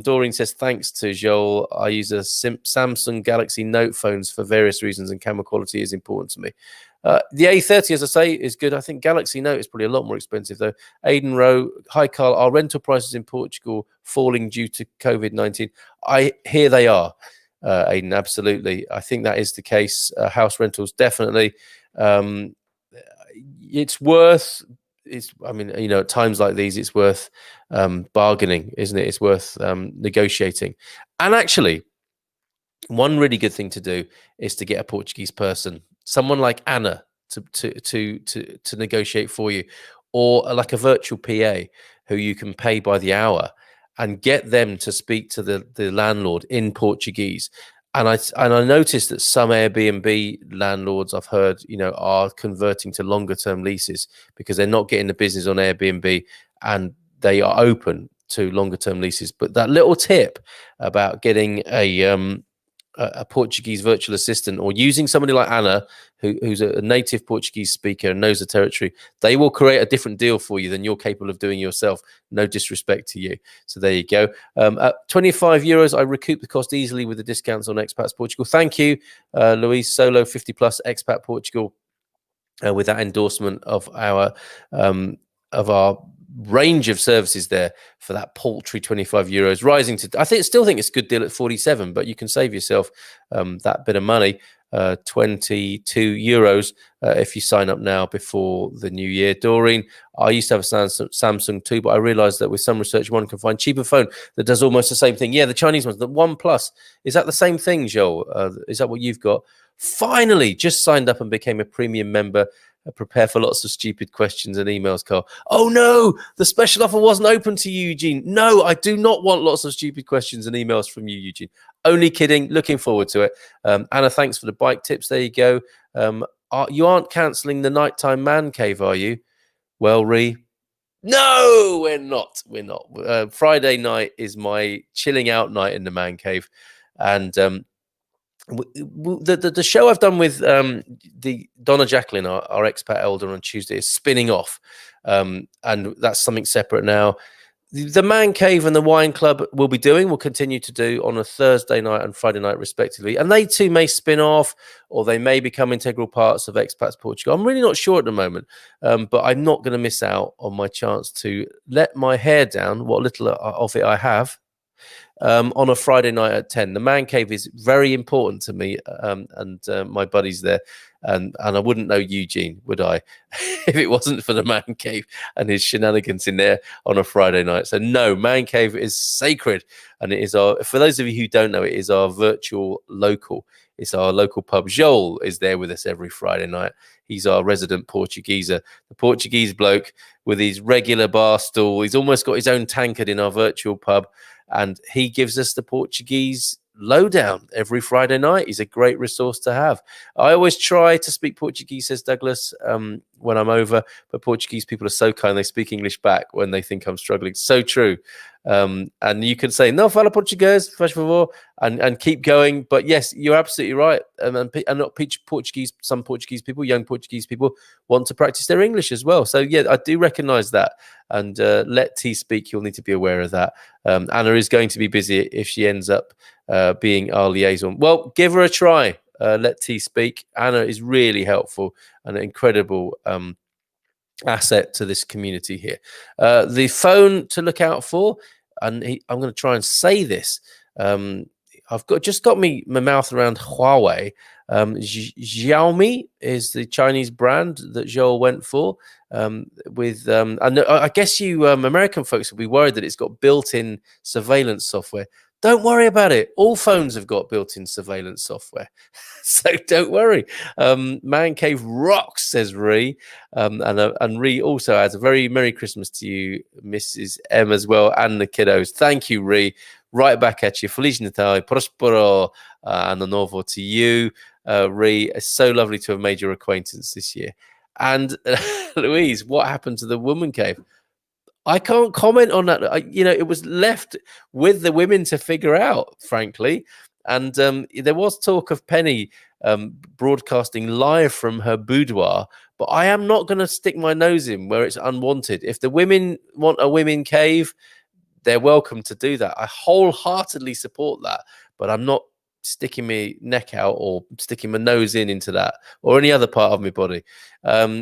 Doreen says, thanks to Joel. I use a Samsung Galaxy Note phones for various reasons, and camera quality is important to me. The A30, as I say, is good. I think Galaxy Note is probably a lot more expensive, though. Aidan Rowe, hi, Carl. Are rental prices in Portugal falling due to COVID-19? Here they are, Aidan, absolutely. I think that is the case. House rentals, definitely. It's worth, at times like these, it's worth bargaining, isn't it? It's worth negotiating. And actually, one really good thing to do is to get a Portuguese person, someone like Anna, to negotiate for you, or like a virtual PA who you can pay by the hour, and get them to speak to the landlord in Portuguese. And I noticed that some Airbnb landlords I've heard, are converting to longer term leases because they're not getting the business on Airbnb, and they are open to longer term leases. But that little tip about getting a Portuguese virtual assistant, or using somebody like Anna, who's a native Portuguese speaker and knows the territory, they will create a different deal for you than you're capable of doing yourself. No disrespect to you. So there you go. At €25, I recoup the cost easily with the discounts on Expats Portugal. Thank you, Luis Solo, 50 plus Expat Portugal, with that endorsement of our range of services there for that paltry €25, rising to, still think it's a good deal at 47, but you can save yourself that bit of money, €22 if you sign up now before the new year. Doreen, I used to have a Samsung too, but I realized that with some research, one can find cheaper phone that does almost the same thing. Yeah, the Chinese ones, the OnePlus, is that the same thing, Joel? Is that what you've got? Finally, just signed up and became a premium member. Prepare for lots of stupid questions and emails, Carl. Oh no, the special offer wasn't open to you, Eugene. No, I do not want lots of stupid questions and emails from you, Eugene. Only kidding. Looking forward to it. Anna, thanks for the bike tips. There you go. You aren't cancelling the nighttime man cave, are you? Well, no, we're not. We're not. Friday night is my chilling out night in the man cave, and the show I've done with the Donna Jacqueline, our expat elder, on Tuesday is spinning off, and that's something separate now. The Man Cave and the Wine Club will continue to do on a Thursday night and Friday night respectively, and they too may spin off, or they may become integral parts of Expats Portugal. I'm really not sure at the moment, but I'm not going to miss out on my chance to let my hair down, what little of it I have, on a Friday night at 10. The Man Cave is very important to me, and my buddies there. And I wouldn't know Eugene, would I, if it wasn't for the Man Cave and his shenanigans in there on a Friday night. So no, Man Cave is sacred, and it is for those of you who don't know, it is our virtual local. It's our local pub. Joel is there with us every Friday night. He's our resident Portugueser, the Portuguese bloke with his regular bar stool. He's almost got his own tankard in our virtual pub, and he gives us the Portuguese lowdown every Friday night. He's a great resource to have. I always try to speak Portuguese, says Douglas, when I'm over, but Portuguese people are so kind, they speak English back when they think I'm struggling. So true. And you can say, no fala português, faz favor, and keep going. But yes, you're absolutely right. And not Portuguese, some Portuguese people, young Portuguese people, want to practice their English as well. So yeah, I do recognize that. And let T speak, you'll need to be aware of that. Anna is going to be busy if she ends up being our liaison. Well, give her a try. Let T speak. Anna is really helpful and an incredible asset to this community here. The phone to look out for, and I'm going to try and say this. I've just got my mouth around Huawei. Xiaomi is the Chinese brand that Joel went for. And I guess you American folks will be worried that it's got built-in surveillance software. Don't worry about it. All phones have got built-in surveillance software. So don't worry. Man Cave rocks, says Ree. And Ree also adds a very Merry Christmas to you, Mrs. M, as well, and the kiddos. Thank you, Ree. Right back at you. Feliz Natal, Prospero, Ano Novo to you, Ree. It's so lovely to have made your acquaintance this year. And Louise, what happened to the Woman Cave? I can't comment on that. It was left with the women to figure out, frankly. And there was talk of Penny broadcasting live from her boudoir, but I am not going to stick my nose in where it's unwanted. If the women want a women cave, they're welcome to do that. I wholeheartedly support that, but I'm not sticking my neck out or sticking my nose into that or any other part of my body.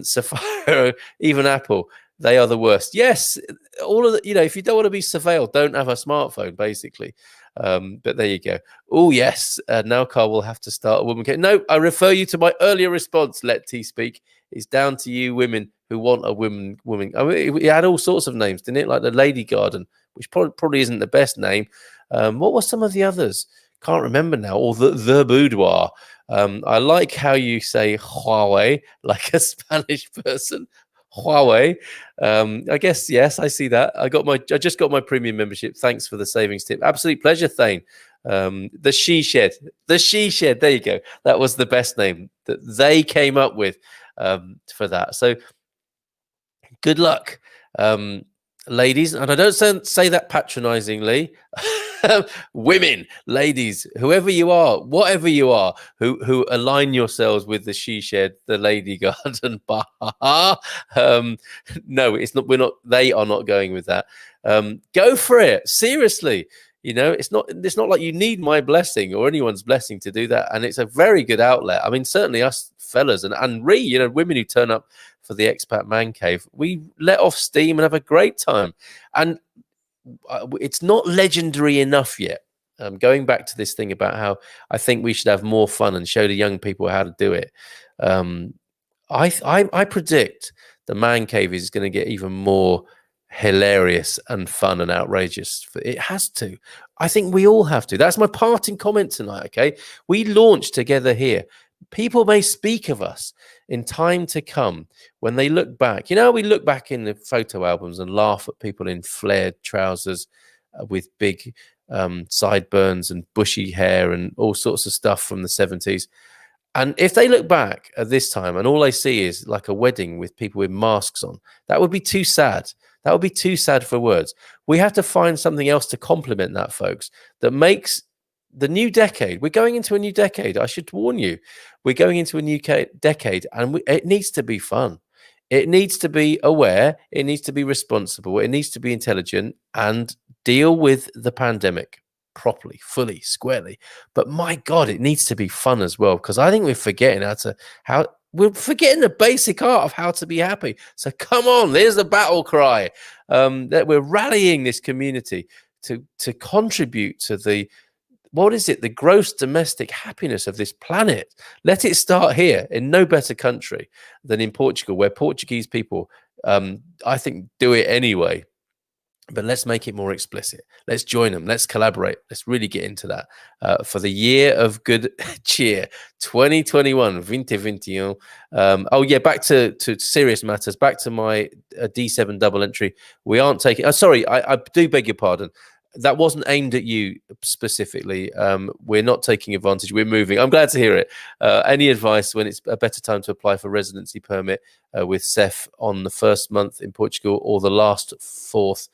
Sapphire, even Apple, they are the worst. Yes, all of the, if you don't want to be surveilled, don't have a smartphone, basically. But there you go. Oh, yes. Now Carl will have to start a woman cave. No, I refer you to my earlier response. Let T speak. It's down to you, women who want a woman. I mean, it had all sorts of names, didn't it? Like the Lady Garden, which probably isn't the best name. What were some of the others? Can't remember now. Or the boudoir. I like how you say Huawei, like a Spanish person. Huawei. I guess, yes, I see that. I just got my premium membership. Thanks for the savings tip. Absolute pleasure, Thane. The She Shed. The She Shed. There you go. That was the best name that they came up with for that. So good luck, ladies. And I don't say that patronizingly. Women, ladies, whoever you are, whatever you are, who align yourselves with the She Shed, the Lady Garden. No, it's not. We're not. They are not going with that. Go for it. Seriously, it's not like you need my blessing or anyone's blessing to do that. And it's a very good outlet. I mean, certainly us fellas and women who turn up for the Expat Man Cave, we let off steam and have a great time. And it's not legendary enough yet. Going back to this thing about how I think we should have more fun and show the young people how to do it. I predict the Man Cave is going to get even more hilarious and fun and outrageous. It has to. I think we all have to. That's my parting comment tonight. Okay, we launched together here. People may speak of us in time to come when they look back. We look back in the photo albums and laugh at people in flared trousers with big sideburns and bushy hair and all sorts of stuff from the 70s. And if they look back at this time and all they see is like a wedding with people with masks on, that would be too sad. That would be too sad for words. We have to find something else to complement that, folks, that makes the new decade. We're going into a new decade. I should warn you, we're going into a new decade, and it needs to be fun. It needs to be aware, it needs to be responsible, it needs to be intelligent and deal with the pandemic properly, fully, squarely. But my God, it needs to be fun as well, because I think we're forgetting we're forgetting the basic art of how to be happy. So come on, there's the battle cry, that we're rallying this community to contribute to the gross domestic happiness of this planet. Let it start here, in no better country than in Portugal, where Portuguese people, I think, do it anyway. But let's make it more explicit. Let's join them. Let's collaborate. Let's really get into that for the year of good cheer, 2021, 2021. Oh, yeah, back to serious matters. Back to my D7 double entry. We aren't taking... sorry, I do beg your pardon. That wasn't aimed at you specifically. We're not taking advantage. We're moving. I'm glad to hear it. Any advice when it's a better time to apply for residency permit with CEF on the first month in Portugal or the last fourth?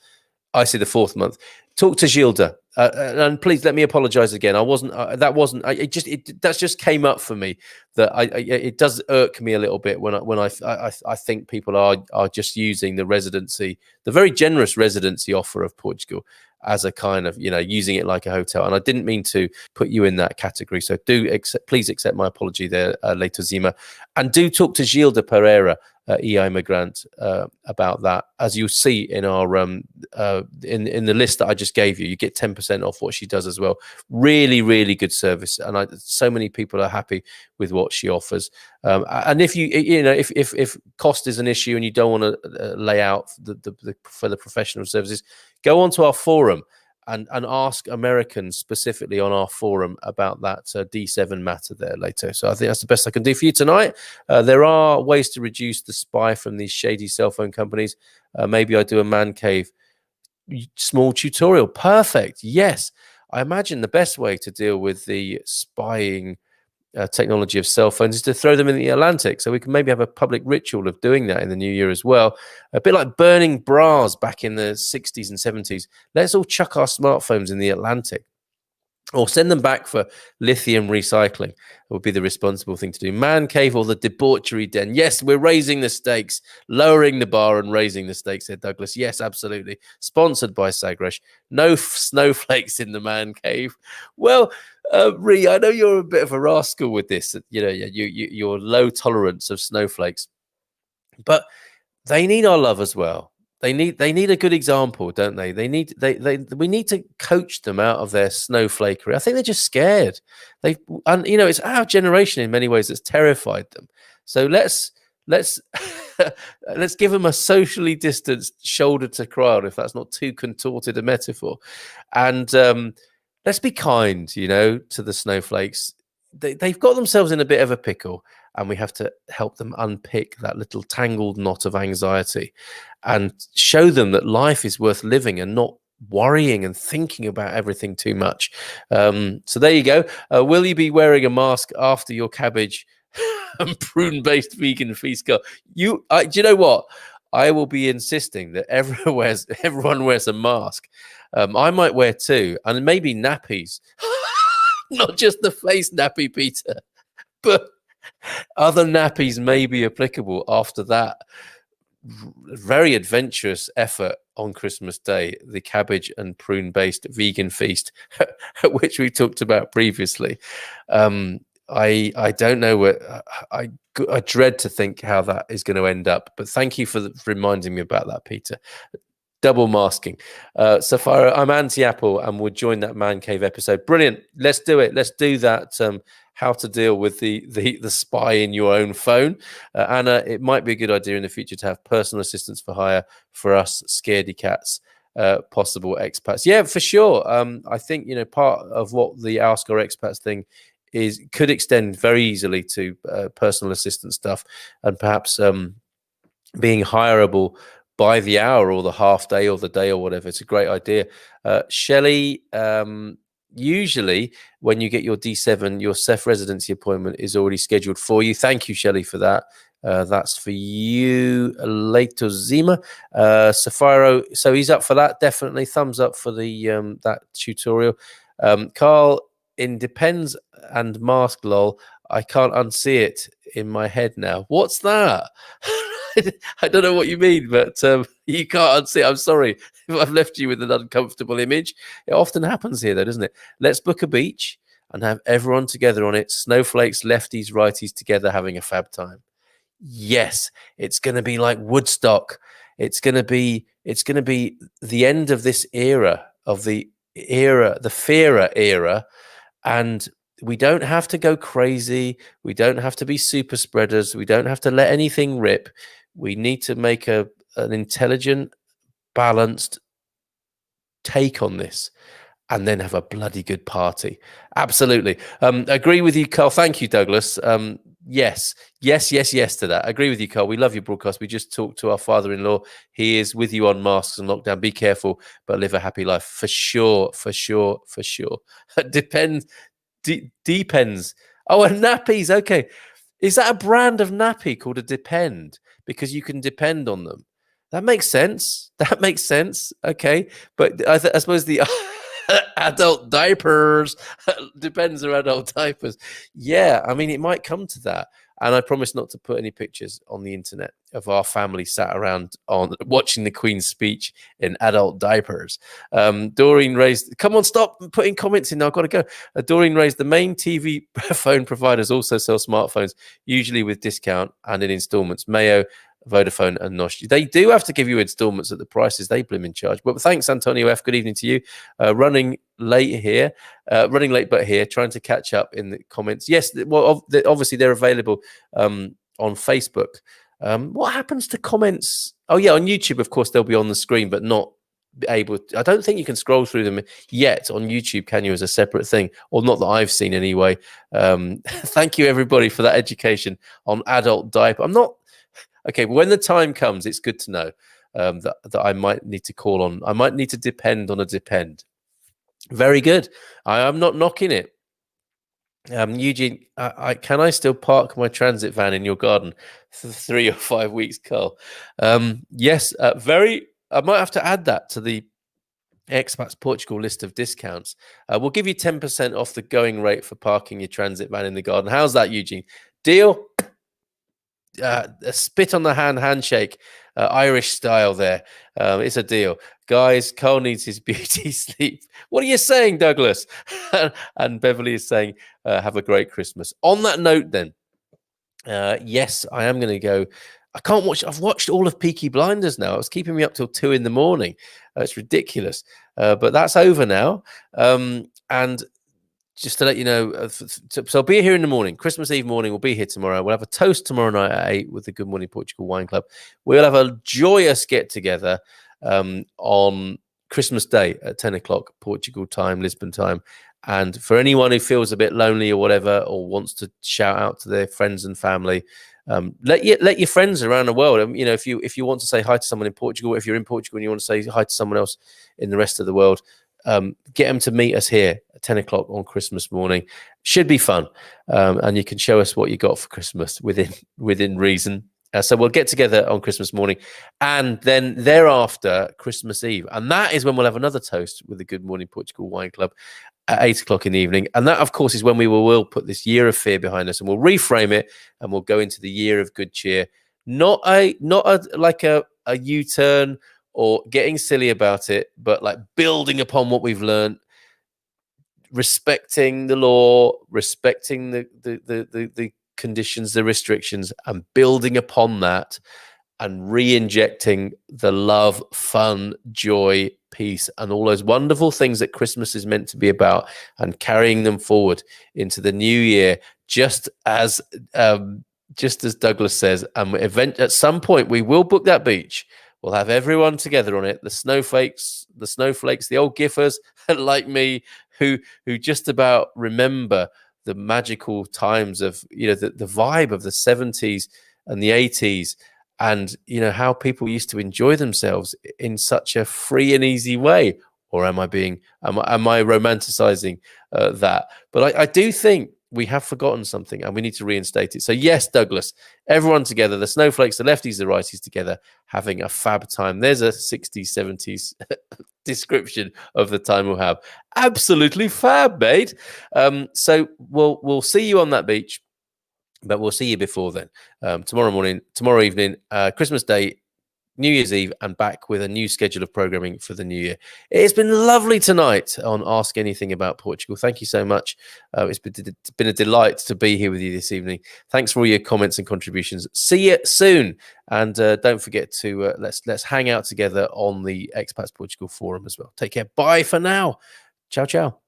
I see the fourth month. Talk to Gilda, and please let me apologize again. I wasn't. That just came up for me. That it does irk me a little bit when I think people are just using the residency, the very generous residency offer of Portugal, as a kind of, using it like a hotel. And I didn't mean to put you in that category. So please accept my apology there, Leito Zima, and do talk to Gilda Pereira, EI Migrant, about that. As you'll see in our in the list that I just gave you, you get 10% off what she does as well. Really, really good service, and so many people are happy with what she offers. And if if cost is an issue and you don't want to lay out for the professional services, go onto our forum and ask Americans specifically on our forum about that D7 matter there later. So I think that's the best I can do for you tonight. There are ways to reduce the spy from these shady cell phone companies. Maybe I do a man cave small tutorial. Perfect. Yes. I imagine the best way to deal with the spying technology of cell phones is to throw them in the Atlantic. So we can maybe have a public ritual of doing that in the new year as well. A bit like burning bras back in the 60s and 70s. Let's all chuck our smartphones in the Atlantic, or send them back for lithium recycling. It would be the responsible thing to do. Man cave or the debauchery den. Yes, we're raising the stakes, lowering the bar and raising the stakes, said Douglas. Yes, absolutely. Sponsored by Sagresh. No snowflakes in the man cave. Well, Ree, I know you're a bit of a rascal with this. Your low tolerance of snowflakes, but they need our love as well. They need a good example, don't they? We need to coach them out of their snowflakery. I think they're just scared. It's our generation in many ways that's terrified them. So let's let's give them a socially distanced shoulder to cry on, if that's not too contorted a metaphor. And let's be kind, to the snowflakes. They've got themselves in a bit of a pickle, and we have to help them unpick that little tangled knot of anxiety and show them that life is worth living and not worrying and thinking about everything too much. So there you go. Will you be wearing a mask after your cabbage and prune-based vegan feast? Do you know what? I will be insisting that everyone wears a mask. I might wear two, and maybe nappies. Not just the face nappy, Peter, but other nappies may be applicable after that very adventurous effort on Christmas Day, the cabbage and prune-based vegan feast, which we talked about previously. I don't know what I dread to think how that is going to end up. But thank you for reminding me about that, Peter. Double masking. Safira, I'm anti-Apple and would join that man cave episode. Brilliant. Let's do it. Let's do that. How to deal with the spy in your own phone. Anna, it might be a good idea in the future to have personal assistants for hire for us scaredy cats, possible expats. Yeah, for sure. I think, part of what the Ask Our Expats thing could extend very easily to personal assistant stuff, and perhaps being hireable by the hour or the half day or the day or whatever. It's a great idea. Shelley, usually when you get your D7, your CEF residency appointment is already scheduled for you. Thank you, Shelley, for that. That's for you, Leito Zima. Safiro, so he's up for that, definitely. Thumbs up for the that tutorial. Carl, in Depends and Mask, lol, I can't unsee it in my head now. What's that? I don't know what you mean, but you can't unsee it. I'm sorry if I've left you with an uncomfortable image. It often happens here, though, doesn't it? Let's book a beach and have everyone together on it. Snowflakes, lefties, righties together having a fab time. Yes, it's going to be like Woodstock. It's going to be the end of this era, of the Fearer era, and we don't have to go crazy. We don't have to be super spreaders. We don't have to let anything rip. We need to make an intelligent, balanced take on this, and then have a bloody good party. Absolutely. Agree with you, Carl. Thank you, Douglas. Yes to that. Agree with you, Carl. We love your broadcast. We just talked to our father-in-law. He is with you on masks and lockdown. Be careful, but live a happy life. For sure. Depends. Oh, and nappies. Okay. Is that a brand of nappy called a Depend? Because you can depend on them. That makes sense. Okay. But I suppose the adult diapers depends on adult diapers. Yeah. I mean, it might come to that. And I promise not to put any pictures on the internet of our family sat around on watching the Queen's speech in adult diapers. Doreen raised, come on, stop putting comments in now. I've got to go. Doreen raised, the main TV phone providers also sell smartphones, usually with discount and in installments. Mayo, Vodafone and Nosh. They do have to give you installments at the prices they blim in charge. But thanks, Antonio F. Good evening to you. Running late but here, trying to catch up in the comments. Yes, well, obviously they're available on Facebook. What happens to comments? Oh, yeah, on YouTube, of course, they'll be on the screen, but not able to, I don't think you can scroll through them yet on YouTube, can you, as a separate thing? Or not that I've seen anyway. Thank you, everybody, for that education on adult diaper. I'm not... Okay, when the time comes, it's good to know that I might need to call on. I might need to depend on a Depend. Very good. I am not knocking it. Eugene, can I still park my transit van in your garden for 3 or 5 weeks, Carl? Yes, I might have to add that to the Expats Portugal list of discounts. We'll give you 10% off the going rate for parking your transit van in the garden. How's that, Eugene? Deal? A spit on the handshake, Irish style there. It's a deal. Guys, Carl needs his beauty sleep. What are you saying, Douglas? And Beverly is saying, have a great Christmas. On that note, then, yes, I am going to go. I can't watch. I've watched all of Peaky Blinders now. It was keeping me up till 2 in the morning. It's ridiculous. But that's over now. And just to let you know, so I'll be here in the morning. Christmas Eve morning, we'll be here tomorrow. We'll have a toast tomorrow night at 8 with the Good Morning Portugal Wine Club. We'll have a joyous get-together on Christmas Day at 10 o'clock, Portugal time, Lisbon time. And for anyone who feels a bit lonely or whatever, or wants to shout out to their friends and family, let your friends around the world. You know, if you want to say hi to someone in Portugal, if you're in Portugal and you want to say hi to someone else in the rest of the world, get them to meet us here at 10 o'clock on Christmas morning. Should be fun. And you can show us what you got for Christmas within reason. So we'll get together on Christmas morning, and then thereafter Christmas Eve. And that is when we'll have another toast with the Good Morning Portugal Wine Club at 8 o'clock in the evening. And that, of course, is when we will put this year of fear behind us, and we'll reframe it, and we'll go into the year of good cheer. Not a U-turn or getting silly about it, but like building upon what we've learned, respecting the law, respecting the conditions, the restrictions, and building upon that, and re-injecting the love, fun, joy, peace, and all those wonderful things that Christmas is meant to be about, and carrying them forward into the new year, just as Douglas says. And at some point we will book that beach. We'll have everyone together on it. The snowflakes, the old giffers like me, who just about remember the magical times of, the vibe of the 70s and the 80s, and how people used to enjoy themselves in such a free and easy way. Or am I romanticizing that? But I do think we have forgotten something, and we need to reinstate it. So yes, Douglas, everyone together, the snowflakes, the lefties, the righties together, having a fab time. There's a 60s, 70s description of the time we'll have. Absolutely fab, mate. So we'll see you on that beach. But we'll see you before then. Tomorrow morning, tomorrow evening, Christmas Day, New Year's Eve, and back with a new schedule of programming for the new year. It's been lovely tonight on Ask Anything About Portugal. Thank you so much. It's been a delight to be here with you this evening. Thanks for all your comments and contributions. See you soon. And don't forget to let's hang out together on the Expats Portugal forum as well. Take care. Bye for now. Ciao, ciao.